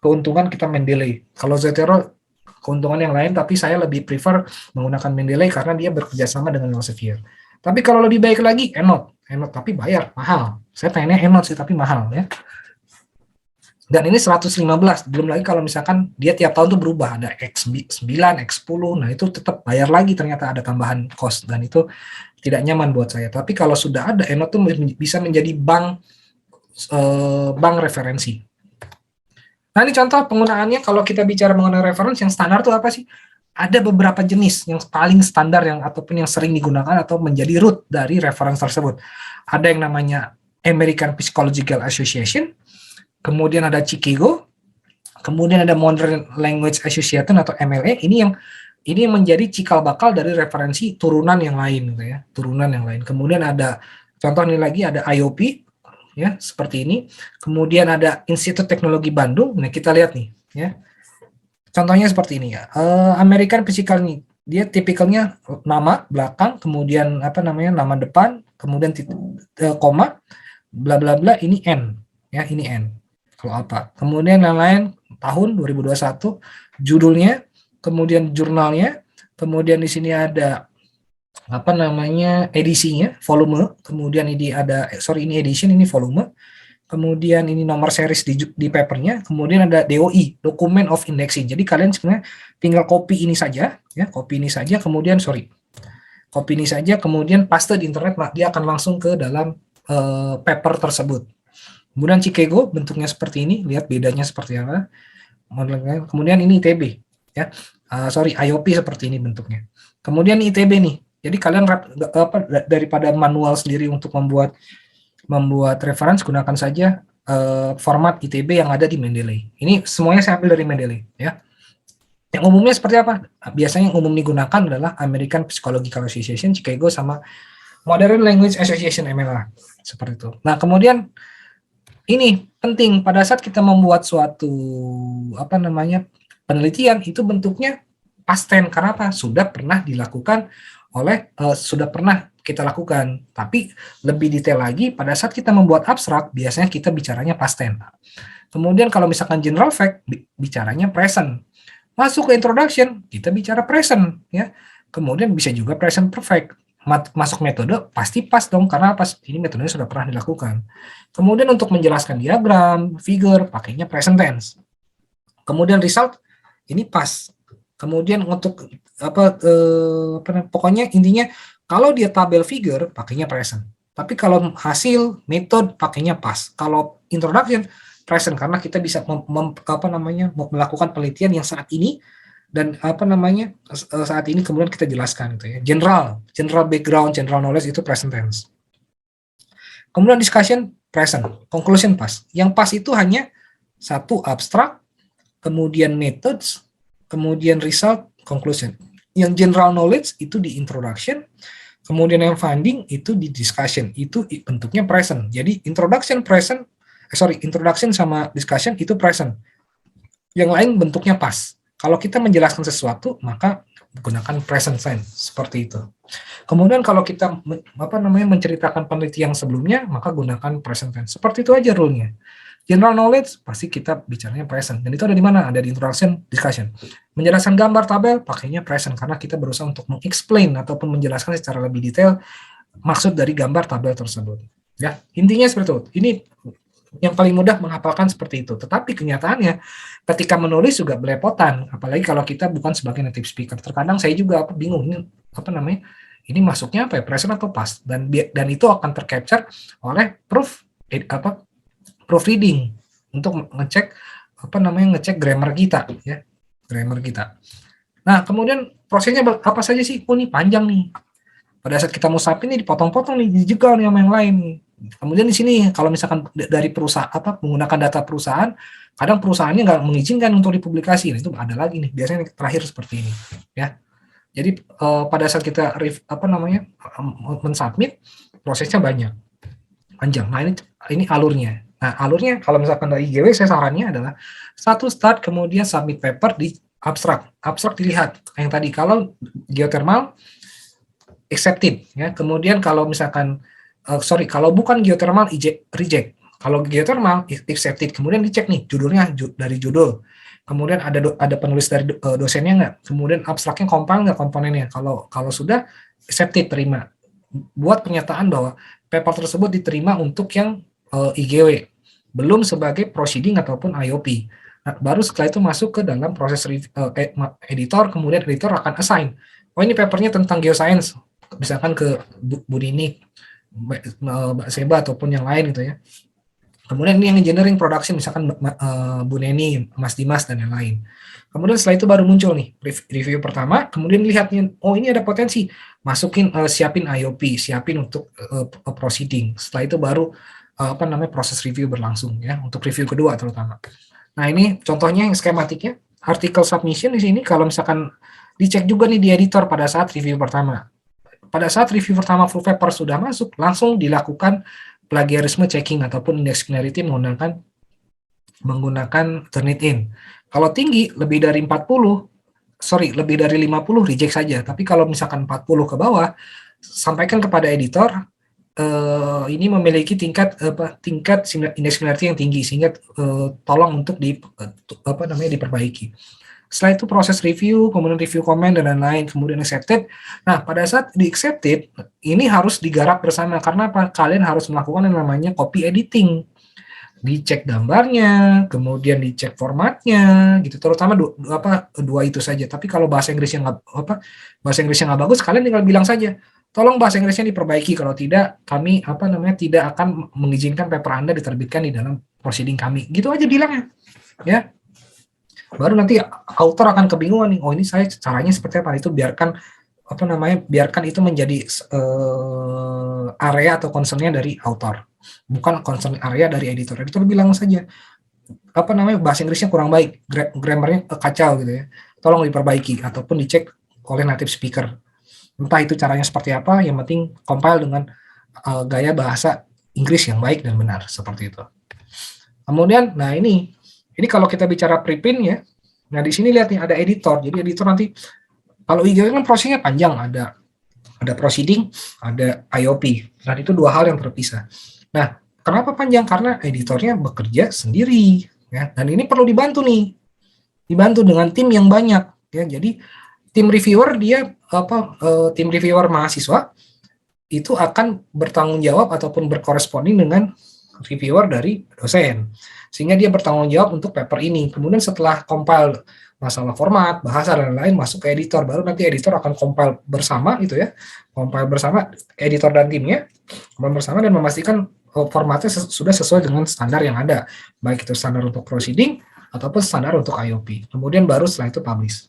keuntungan kita Mendeley. Kalau Zotero keuntungan yang lain, tapi saya lebih prefer menggunakan Mendeley karena dia bekerja sama dengan Elsevier. Tapi kalau lebih baik lagi, EndNote tapi bayar, mahal. Saya pengennya EndNote sih, tapi mahal ya. Dan ini 115, belum lagi kalau misalkan dia tiap tahun tuh berubah, ada X9, X10, nah itu tetap bayar lagi, ternyata ada tambahan cost, dan itu tidak nyaman buat saya. Tapi kalau sudah ada, EndNote tuh bisa menjadi bank referensi. Nah, ini contoh penggunaannya. Kalau kita bicara mengenai reference yang standar itu apa sih? Ada beberapa jenis yang paling standar ataupun yang sering digunakan atau menjadi root dari reference tersebut. Ada yang namanya American Psychological Association, kemudian ada Chicago, kemudian ada Modern Language Association atau MLA. Ini yang menjadi cikal bakal dari referensi turunan yang lain, gitu ya. Turunan yang lain. Kemudian ada contoh ini lagi, ada IOP. Ya, seperti ini. Kemudian ada Institut Teknologi Bandung. Nah, kita lihat nih, ya. Contohnya seperti ini ya. American Physical nih, dia tipikalnya nama belakang, kemudian nama depan, kemudian koma, bla bla bla, ini N, ya, ini N. Kalau apa? Kemudian yang lain tahun 2021, judulnya, kemudian jurnalnya, kemudian di sini ada edisinya, volume, kemudian ini ini edition, ini volume, kemudian ini nomor series di papernya, kemudian ada DOI, Document of Indexing. Jadi kalian sebenarnya tinggal copy ini saja, kemudian paste di internet, dia akan langsung ke dalam paper tersebut. Kemudian Chicago bentuknya seperti ini, lihat bedanya seperti apa. Kemudian ini ITB, ya, IOP seperti ini bentuknya. Kemudian ITB nih. Jadi kalian daripada manual sendiri untuk membuat reference, gunakan saja format ITB yang ada di Mendeley. Ini semuanya saya ambil dari Mendeley, ya. Yang umumnya seperti apa? Biasanya yang umum digunakan adalah American Psychological Association, Chicago, sama Modern Language Association, MLA, seperti itu. Nah, kemudian ini penting pada saat kita membuat suatu penelitian, itu bentuknya past tense. Karena apa? Sudah pernah dilakukan sudah pernah kita lakukan. Tapi lebih detail lagi, pada saat kita membuat abstrak, biasanya kita bicaranya past tense. Kemudian kalau misalkan general fact, bicaranya present. Masuk ke introduction, kita bicara present, ya. Kemudian bisa juga present perfect. Masuk metode pasti pas dong, karena pas ini metodenya sudah pernah dilakukan. Kemudian untuk menjelaskan diagram, figure, pakainya present tense. Kemudian result ini pas. Kemudian untuk pokoknya intinya kalau dia tabel figure pakainya present. Tapi kalau hasil metode pakainya pas. Kalau introduction present karena kita bisa melakukan penelitian yang saat ini dan saat ini kemudian kita jelaskan gitu ya. General background, general knowledge itu present tense. Kemudian discussion present, conclusion pas. Yang pas itu hanya satu abstrak, kemudian methods, kemudian result, conclusion. Yang general knowledge itu di introduction, kemudian yang finding itu di discussion, itu bentuknya present. Jadi introduction sama discussion itu present. Yang lain bentuknya pas. Kalau kita menjelaskan sesuatu, maka gunakan present tense seperti itu. Kemudian kalau kita menceritakan penelitian sebelumnya, maka gunakan present tense. Seperti itu aja rule-nya. General knowledge pasti kita bicaranya present, dan itu ada di mana? Ada di introduction, discussion. Menjelaskan gambar tabel pakainya present karena kita berusaha untuk mengexplain ataupun menjelaskan secara lebih detail maksud dari gambar tabel tersebut. Ya, intinya seperti itu. Ini yang paling mudah menghafalkan seperti itu. Tetapi kenyataannya ketika menulis juga belepotan, apalagi kalau kita bukan sebagai native speaker. Terkadang saya juga bingung ini ini masuknya apa ya, present atau past, dan itu akan tercapture oleh proofreading untuk ngecek grammar kita ya, grammar kita. Nah, kemudian prosesnya apa saja sih? Oh, ini panjang nih. Pada saat kita mau submit nih dipotong-potong nih, dijegal nih sama yang lain nih. Kemudian di sini kalau misalkan dari perusahaan menggunakan data perusahaan, kadang perusahaannya nggak mengizinkan untuk dipublikasi. Nah, itu ada lagi nih, biasanya terakhir seperti ini ya. Jadi pada saat kita mensubmit, prosesnya panjang. Nah, ini alurnya. Nah, alurnya kalau misalkan dari IGW saya sarannya adalah satu start, kemudian submit paper di abstrak. Abstrak dilihat yang tadi, kalau geothermal accepted ya. Kemudian kalau misalkan kalau bukan geothermal reject. Kalau geothermal accepted, kemudian dicek nih judulnya dari judul. Kemudian ada penulis dari dosennya nggak? Kemudian abstraknya compile nggak komponennya? Kalau sudah accepted, terima. Buat pernyataan bahwa paper tersebut diterima untuk yang IGW, belum sebagai proceeding ataupun IOP. Nah, baru setelah itu masuk ke dalam proses editor, kemudian editor akan assign. Oh, ini papernya tentang geoscience, misalkan ke Bu Nini, Mbak Seba ataupun yang lain gitu ya. Kemudian ini yang engineering production, misalkan Bu Neni, Mas Dimas, dan yang lain. Kemudian setelah itu baru muncul nih review pertama, kemudian lihatnya, oh ini ada potensi, masukin, siapin IOP, siapin untuk proceeding. Setelah itu baru proses review berlangsung ya, untuk review kedua terutama. Nah, ini contohnya yang skematiknya, artikel submission di sini kalau misalkan dicek juga nih di editor pada saat review pertama. Pada saat review pertama full paper sudah masuk, langsung dilakukan plagiarisme checking ataupun indexiclarity menggunakan Turnitin. Kalau tinggi lebih dari 50 reject saja. Tapi kalau misalkan 40 ke bawah, sampaikan kepada editor ini memiliki tingkat indexiclarity yang tinggi, sehingga tolong untuk diperbaiki. Setelah itu proses review, kemudian review comment dan lain-lain, kemudian accepted. Nah, pada saat di accepted, ini harus digarap bersama, karena apa? Kalian harus melakukan yang namanya copy editing. Dicek gambarnya, kemudian dicek formatnya, gitu. Terutama dua itu saja. Tapi kalau bahasa Inggrisnya nggak bagus, kalian tinggal bilang saja, tolong bahasa Inggrisnya diperbaiki. Kalau tidak, kami tidak akan mengizinkan paper Anda diterbitkan di dalam proceeding kami. Gitu aja bilangnya, ya. Baru nanti author akan kebingungan nih, oh ini saya caranya seperti apa. Itu biarkan itu menjadi area atau concernnya dari author, bukan concern area dari editor. Editor bilang saja bahasa Inggrisnya kurang baik, grammarnya kacau gitu ya, tolong diperbaiki ataupun dicek oleh native speaker. Entah itu caranya seperti apa, yang penting compile dengan gaya bahasa Inggris yang baik dan benar, seperti itu. Kemudian, nah ini kalau kita bicara preprint ya, nah di sini lihat nih ada editor. Jadi editor nanti, kalau IGW kan prosesnya panjang, ada proceeding, ada IOP. Nah, itu dua hal yang terpisah. Nah, kenapa panjang? Karena editornya bekerja sendiri, ya. Dan ini perlu dibantu nih. dibantu dengan tim yang banyak ya. Jadi tim reviewer tim reviewer mahasiswa itu akan bertanggung jawab ataupun berkoresponding dengan reviewer dari dosen, sehingga dia bertanggung jawab untuk paper ini. Kemudian setelah compile masalah format, bahasa dan lain-lain masuk ke editor, baru nanti editor akan compile bersama gitu ya, compile bersama editor dan timnya, compile bersama dan memastikan formatnya sudah sesuai dengan standar yang ada, baik itu standar untuk proceeding ataupun standar untuk IOP. Kemudian baru setelah itu publish.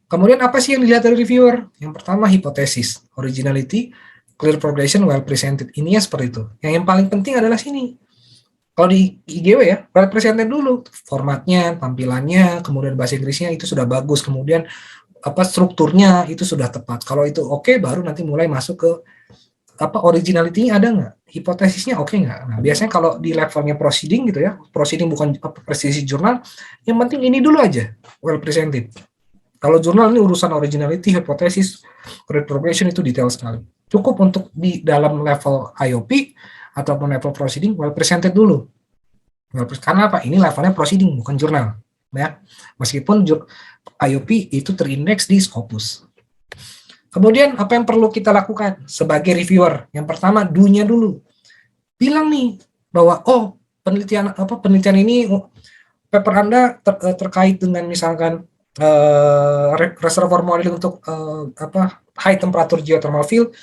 Kemudian apa sih yang dilihat dari reviewer? Yang pertama hipotesis, originality, clear progression, well presented. Ininya seperti itu. Yang paling penting adalah sini. Kalau di IGW ya, well presented dulu. Formatnya, tampilannya, kemudian bahasa Inggrisnya itu sudah bagus. Kemudian strukturnya itu sudah tepat. Kalau itu oke, baru nanti mulai masuk ke originality-nya ada nggak? Hipotesisnya oke nggak? Nah, biasanya kalau di levelnya proceeding gitu ya, proceeding bukan presisi jurnal, yang penting ini dulu aja, well presented. Kalau jurnal ini urusan originality, hipotesis, rate progression itu detail sekali. Cukup untuk di dalam level IOP ataupun level proceeding well presented dulu. Karena apa? Ini levelnya proceeding bukan jurnal. Ya. Meskipun IOP itu terindeks di Scopus. Kemudian apa yang perlu kita lakukan sebagai reviewer? Yang pertama, do-nya dulu. Bilang nih bahwa penelitian ini paper Anda terkait dengan misalkan reservoir modeling untuk high temperature geothermal field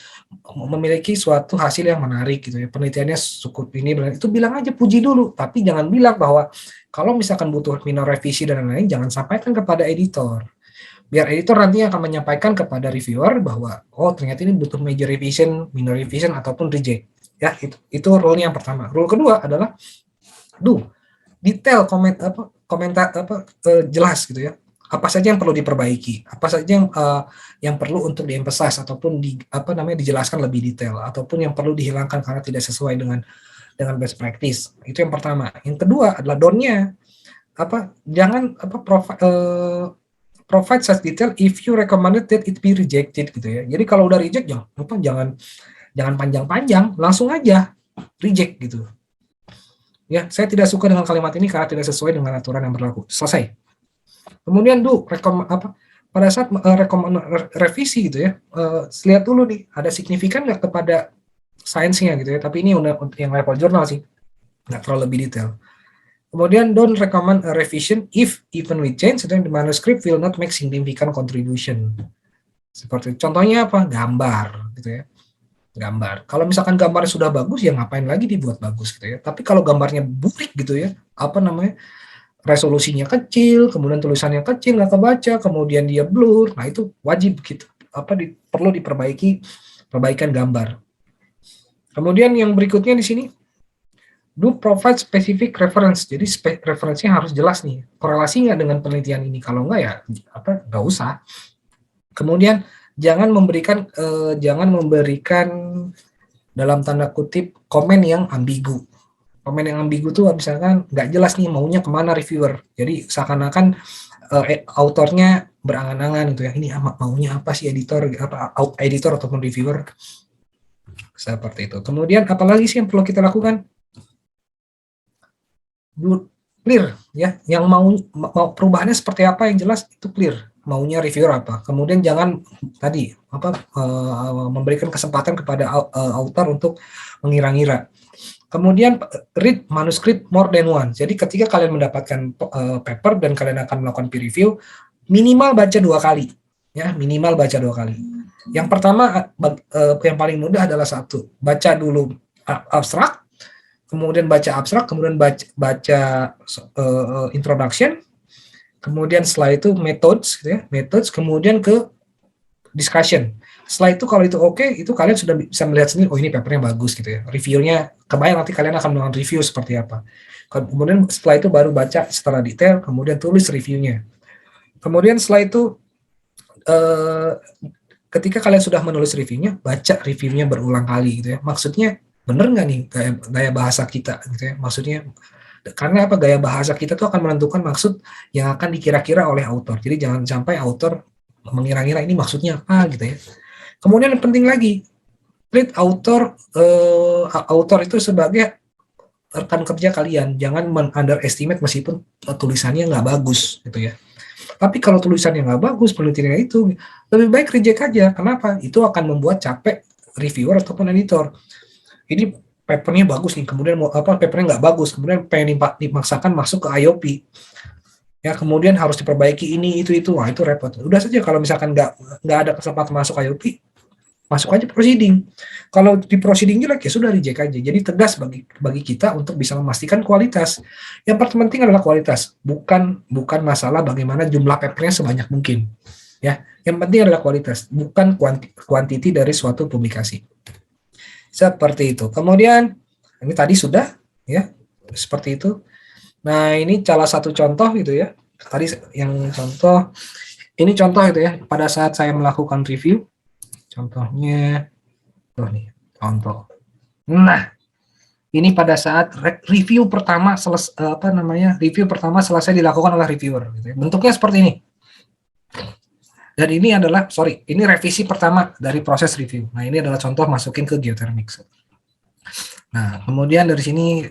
memiliki suatu hasil yang menarik gitu ya, penelitiannya cukup ini, itu bilang aja, puji dulu, tapi jangan bilang bahwa kalau misalkan butuh minor revisi dan lain-lain, jangan sampaikan kepada editor, biar editor nanti akan menyampaikan kepada reviewer bahwa ternyata ini butuh major revision, minor revision ataupun reject ya. Itu rule yang pertama. Rule kedua adalah detail komentar jelas gitu ya, apa saja yang perlu diperbaiki, apa saja yang perlu untuk di-emphasize ataupun dijelaskan lebih detail, ataupun yang perlu dihilangkan karena tidak sesuai dengan best practice. Itu yang pertama. Yang kedua adalah down-nya. Jangan provide such detail if you recommended that it be rejected gitu ya. Jadi kalau udah reject jangan panjang-panjang, langsung aja reject gitu. Ya, saya tidak suka dengan kalimat ini karena tidak sesuai dengan aturan yang berlaku. Selesai. Kemudian pada saat revisi gitu ya, lihat dulu nih ada signifikan nggak kepada sainsnya gitu ya. Tapi ini untuk yang level jurnal sih, nggak terlalu lebih detail. Kemudian don't recommend a revision if even with change, then the manuscript will not make significant contribution. Seperti contohnya apa? Gambar gitu ya. Gambar. Kalau misalkan gambarnya sudah bagus, ya ngapain lagi dibuat bagus gitu ya. Tapi kalau gambarnya burik gitu ya, resolusinya kecil, kemudian tulisannya kecil, nggak kebaca, kemudian dia blur, nah itu wajib gitu, perlu perbaikan gambar. Kemudian yang berikutnya di sini, do provide specific reference, jadi referensinya harus jelas nih, korelasi nggak dengan penelitian ini, kalau nggak ya nggak usah. Kemudian jangan memberikan dalam tanda kutip komen yang ambigu. Komen yang ambigu tuh misalkan nggak jelas nih maunya kemana reviewer, jadi seakan-akan autornya berangan-angan gitu ya, ini maunya apa sih editor ataupun reviewer, seperti itu. Kemudian apalagi sih yang perlu kita lakukan? Clear ya, yang mau perubahannya seperti apa yang jelas, itu clear maunya reviewer apa. Kemudian jangan memberikan kesempatan kepada author untuk mengira-ngira. Kemudian read manuscript more than once. Jadi ketika kalian mendapatkan paper dan kalian akan melakukan peer review, minimal baca 2 kali. Ya, minimal baca 2 kali. Yang pertama yang paling mudah adalah baca dulu abstrak, kemudian baca abstrak, kemudian baca introduction, kemudian setelah itu methods, gitu ya, kemudian ke discussion. Setelah itu kalau itu oke, itu kalian sudah bisa melihat sendiri, ini papernya bagus gitu ya. Reviewnya kebayang nanti kalian akan melakukan review seperti apa. Kemudian setelah itu baru baca setelah detail, kemudian tulis reviewnya. Kemudian setelah itu ketika kalian sudah menulis reviewnya, baca reviewnya berulang kali gitu ya. Maksudnya bener nggak nih gaya bahasa kita gitu ya. Maksudnya karena gaya bahasa kita tuh akan menentukan maksud yang akan dikira-kira oleh author. Jadi jangan sampai author mengira-ngira ini maksudnya apa gitu ya. Kemudian yang penting lagi, treat author itu sebagai rekan kerja kalian, jangan underestimate meskipun tulisannya nggak bagus gitu ya. Tapi kalau tulisannya nggak bagus, penelitiannya itu lebih baik reject aja. Kenapa? Itu akan membuat capek reviewer ataupun editor. Ini papernya bagus nih, kemudian mau apa papernya nggak bagus, kemudian pengen dimaksakan masuk ke IOP. Ya kemudian harus diperbaiki ini itu, wah itu repot. Udah saja kalau misalkan nggak ada kesempatan masuk IOP, masuk aja proceeding. Kalau di proceeding jelek ya sudah reject aja. Jadi tegas bagi kita untuk bisa memastikan kualitas. Yang terpenting adalah kualitas, bukan masalah bagaimana jumlah papernya sebanyak mungkin. Ya, yang penting adalah kualitas, bukan kuantiti dari suatu publikasi. Seperti itu. Kemudian ini tadi sudah ya seperti itu. Nah ini salah satu contoh gitu ya. Tadi yang contoh ini contoh itu ya. Pada saat saya melakukan review, contohnya nih contoh. Nah ini pada saat review pertama review pertama selesai dilakukan oleh reviewer. Gitu ya. Bentuknya seperti ini. Dan ini adalah ini revisi pertama dari proses review. Nah ini adalah contoh masukin ke Geothermix. Nah kemudian dari sini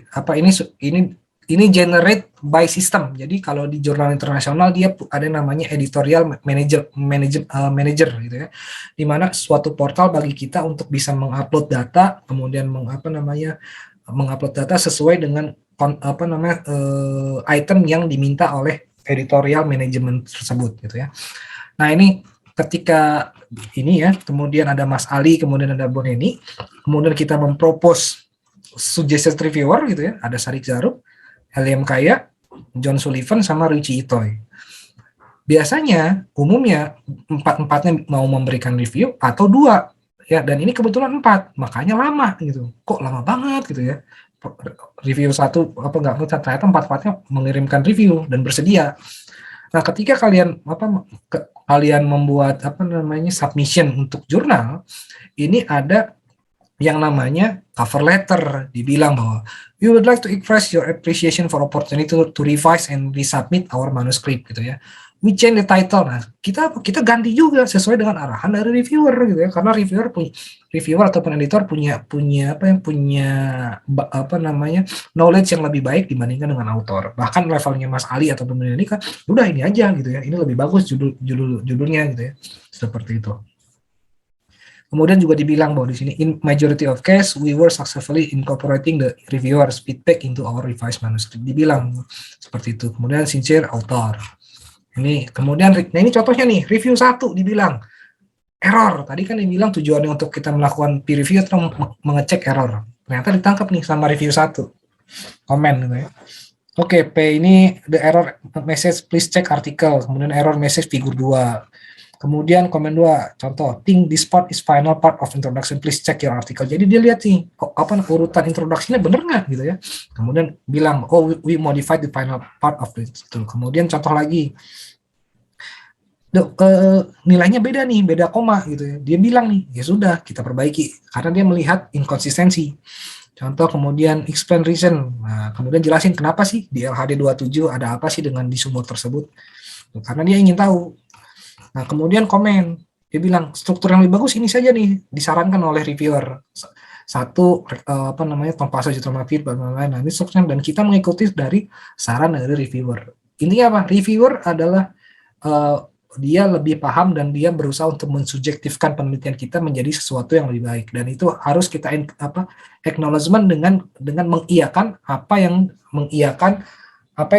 ini generate by system. Jadi kalau di jurnal internasional dia ada namanya editorial manager gitu ya. Di mana suatu portal bagi kita untuk bisa mengupload data, kemudian mengupload data sesuai dengan item yang diminta oleh editorial management tersebut gitu ya. Nah, ini ketika ini ya, kemudian ada Mas Ali, kemudian ada Boneni, kemudian kita mempropose suggested reviewer gitu ya, ada Sarik Zarub, Helium Kaya, John Sullivan, sama Richie Itoy. Biasanya, umumnya, empat-empatnya mau memberikan review, atau 2, ya, dan ini kebetulan 4, makanya lama gitu. Kok lama banget gitu ya. Review 1, ternyata 4-4-nya mengirimkan review, dan bersedia. Nah, ketika kalian membuat submission untuk jurnal, ini ada yang namanya cover letter, dibilang bahwa we would like to express your appreciation for opportunity to revise and resubmit our manuscript gitu ya. We change the title. Nah, kita ganti juga sesuai dengan arahan dari reviewer gitu ya, karena reviewer ataupun editor punya knowledge yang lebih baik dibandingkan dengan author. Bahkan levelnya Mas Ali ataupun ini kan udah ini aja gitu ya. Ini lebih bagus judulnya gitu ya. Seperti itu. Kemudian juga dibilang bahwa di sini in majority of case we were successfully incorporating the reviewers feedback into our revised manuscript. Dibilang seperti itu. Kemudian sincere author. Ini kemudian ini contohnya nih, review 1 dibilang error. Tadi kan dibilang tujuannya untuk kita melakukan peer review atau mengecek error. Ternyata ditangkap nih sama review 1. Komen gitu ya. Oke, P ini the error message please check article. Kemudian error message figur 2. Kemudian komen 2, contoh, think this part is final part of introduction, please check your article. Jadi dia lihat nih, urutan introduksinya bener nggak gitu ya. Kemudian bilang, oh we modified the final part of it. Kemudian contoh lagi, nilainya beda nih, beda koma gitu ya. Dia bilang nih, ya sudah kita perbaiki, karena dia melihat inkonsistensi. Contoh kemudian explain reason, nah, kemudian jelasin kenapa sih di LHD 27 ada apa sih dengan di sumur tersebut. Karena dia ingin tahu. Nah, kemudian komen, dia bilang struktur yang lebih bagus ini saja nih, disarankan oleh reviewer. Satu, Tompaso Jutomafit, nah ini strukturnya, dan kita mengikuti dari saran dari reviewer. Intinya apa? Reviewer adalah dia lebih paham dan dia berusaha untuk mensubjektifkan penelitian kita menjadi sesuatu yang lebih baik. Dan itu harus kita acknowledgement dengan mengiyakan apa yang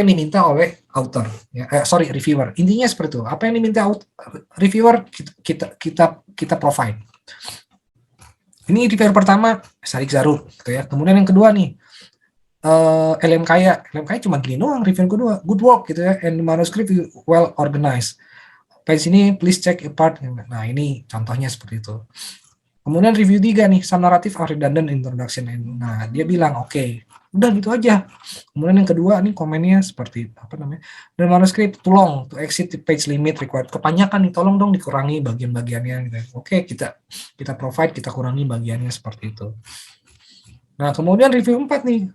diminta oleh author, ya, reviewer. Intinya seperti itu. Apa yang diminta reviewer kita provide. Ini reviewer pertama Sarik Zarub, gitu ya. Kemudian yang kedua nih LM Kaya cuma gini doang review kedua, good work gitu ya, and the manuscript well organized. Di sini please check apart. Nah ini contohnya seperti itu. Kemudian review 3 nih, some narrative or redundant introduction. Nah dia bilang oke. Udah gitu aja. Kemudian yang kedua nih komennya seperti dan manuskrip too long to exceed the page limit required. Kepanjangan nih, tolong dong dikurangi bagian-bagiannya gitu. Oke, kita provide, kita kurangi bagiannya seperti itu. Nah, kemudian review 4 nih.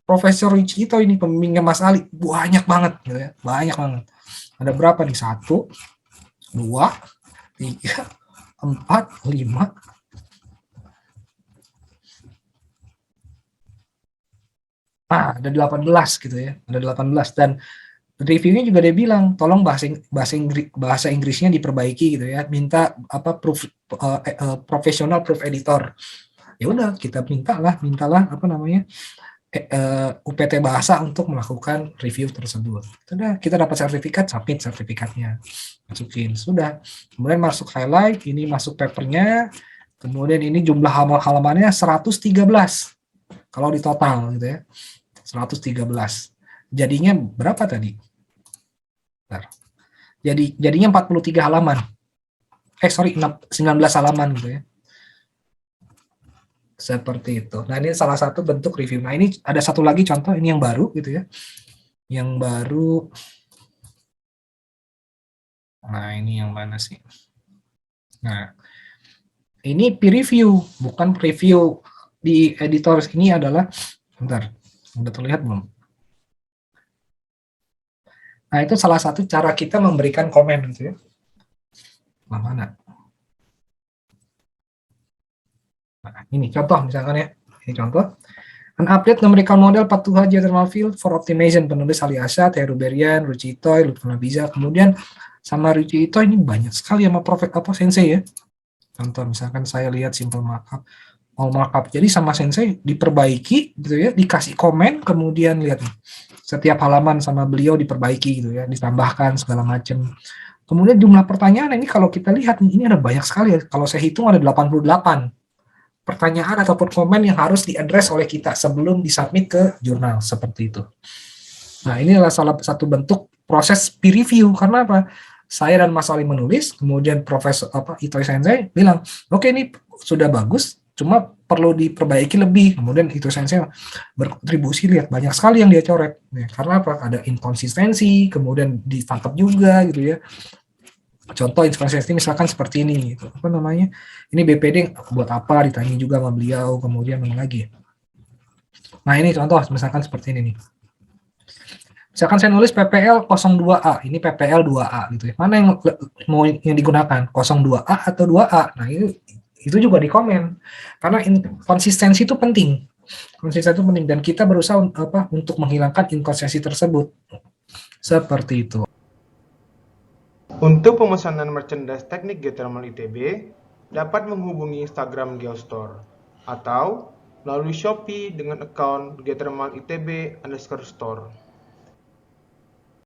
Profesor Richie Itoy ini pembimbingnya Mas Ali, banyak banget gitu ya. Banyak banget. Ada berapa nih? 1 2 3 4 5 ada 18 gitu ya, ada 18 dan reviewnya juga dia bilang tolong bahasa Inggrisnya diperbaiki gitu ya, minta apa professional proof editor. Ya udah kita mintalah apa namanya UPT bahasa untuk melakukan review tersebut. Sudah kita dapat sertifikat, submit sertifikatnya, masukin sudah. Kemudian masuk highlight, ini masuk papernya, kemudian ini jumlah halamannya 113 kalau di total gitu ya, 113. Jadinya berapa tadi? Bentar. Jadinya 43 halaman. Sorry, 19 halaman gitu ya. Seperti itu. Nah, ini salah satu bentuk review. Nah, ini ada satu lagi contoh, ini yang baru gitu ya. Yang baru. Nah, ini yang mana sih? Nah, ini peer review, bukan preview di editor. Ini adalah, bentar, udah terlihat belum? Nah, itu salah satu cara kita memberikan komen gitu ya. Nah, mana? Nah, ini contoh misalkan ya. Ini contoh. An update numerical model patuha geothermal field for optimization, penulis Ali Asad, Heru Berian, Ruci Itoy, Lutfana Biza, kemudian sama Ruci Itoy ini banyak sekali sama Profet apa Sensei ya. Contoh misalkan saya lihat simple markup, all markup. Jadi sama Sensei diperbaiki gitu ya, dikasih komen, kemudian lihat nih, setiap halaman sama beliau diperbaiki gitu ya, ditambahkan segala macam. Kemudian jumlah pertanyaan ini kalau kita lihat nih, ini ada banyak sekali ya. Kalau saya hitung ada 88 pertanyaan ataupun komen yang harus diadres oleh kita sebelum disubmit ke jurnal seperti itu. Nah, ini adalah salah satu bentuk proses peer review. Karena apa? Saya dan Mas Ali menulis, kemudian Profesor Itoy Sensei bilang, oke ini sudah bagus, cuma perlu diperbaiki lebih. Kemudian Itoy Sensei berkontribusi, lihat banyak sekali yang dia coret. Ya, karena apa? Ada inkonsistensi, kemudian ditangkap juga gitu ya. Contoh inkonsistensi misalkan seperti ini, gitu. Apa namanya? Ini BPD buat apa? Ditanya juga sama beliau, kemudian mana lagi? Nah ini contoh misalkan seperti ini nih. Misalkan saya nulis PPL 02A, ini PPL 2A gitu ya. Mana yang mau yang digunakan? 02A atau 2A? Nah itu juga di komen. Karena konsistensi itu penting. Konsistensi itu penting dan kita berusaha untuk menghilangkan inkonsistensi tersebut. Seperti itu. Untuk pemesanan merchandise teknik geothermal ITB, dapat menghubungi Instagram Geostore atau melalui Shopee dengan akun geothermal ITB_store.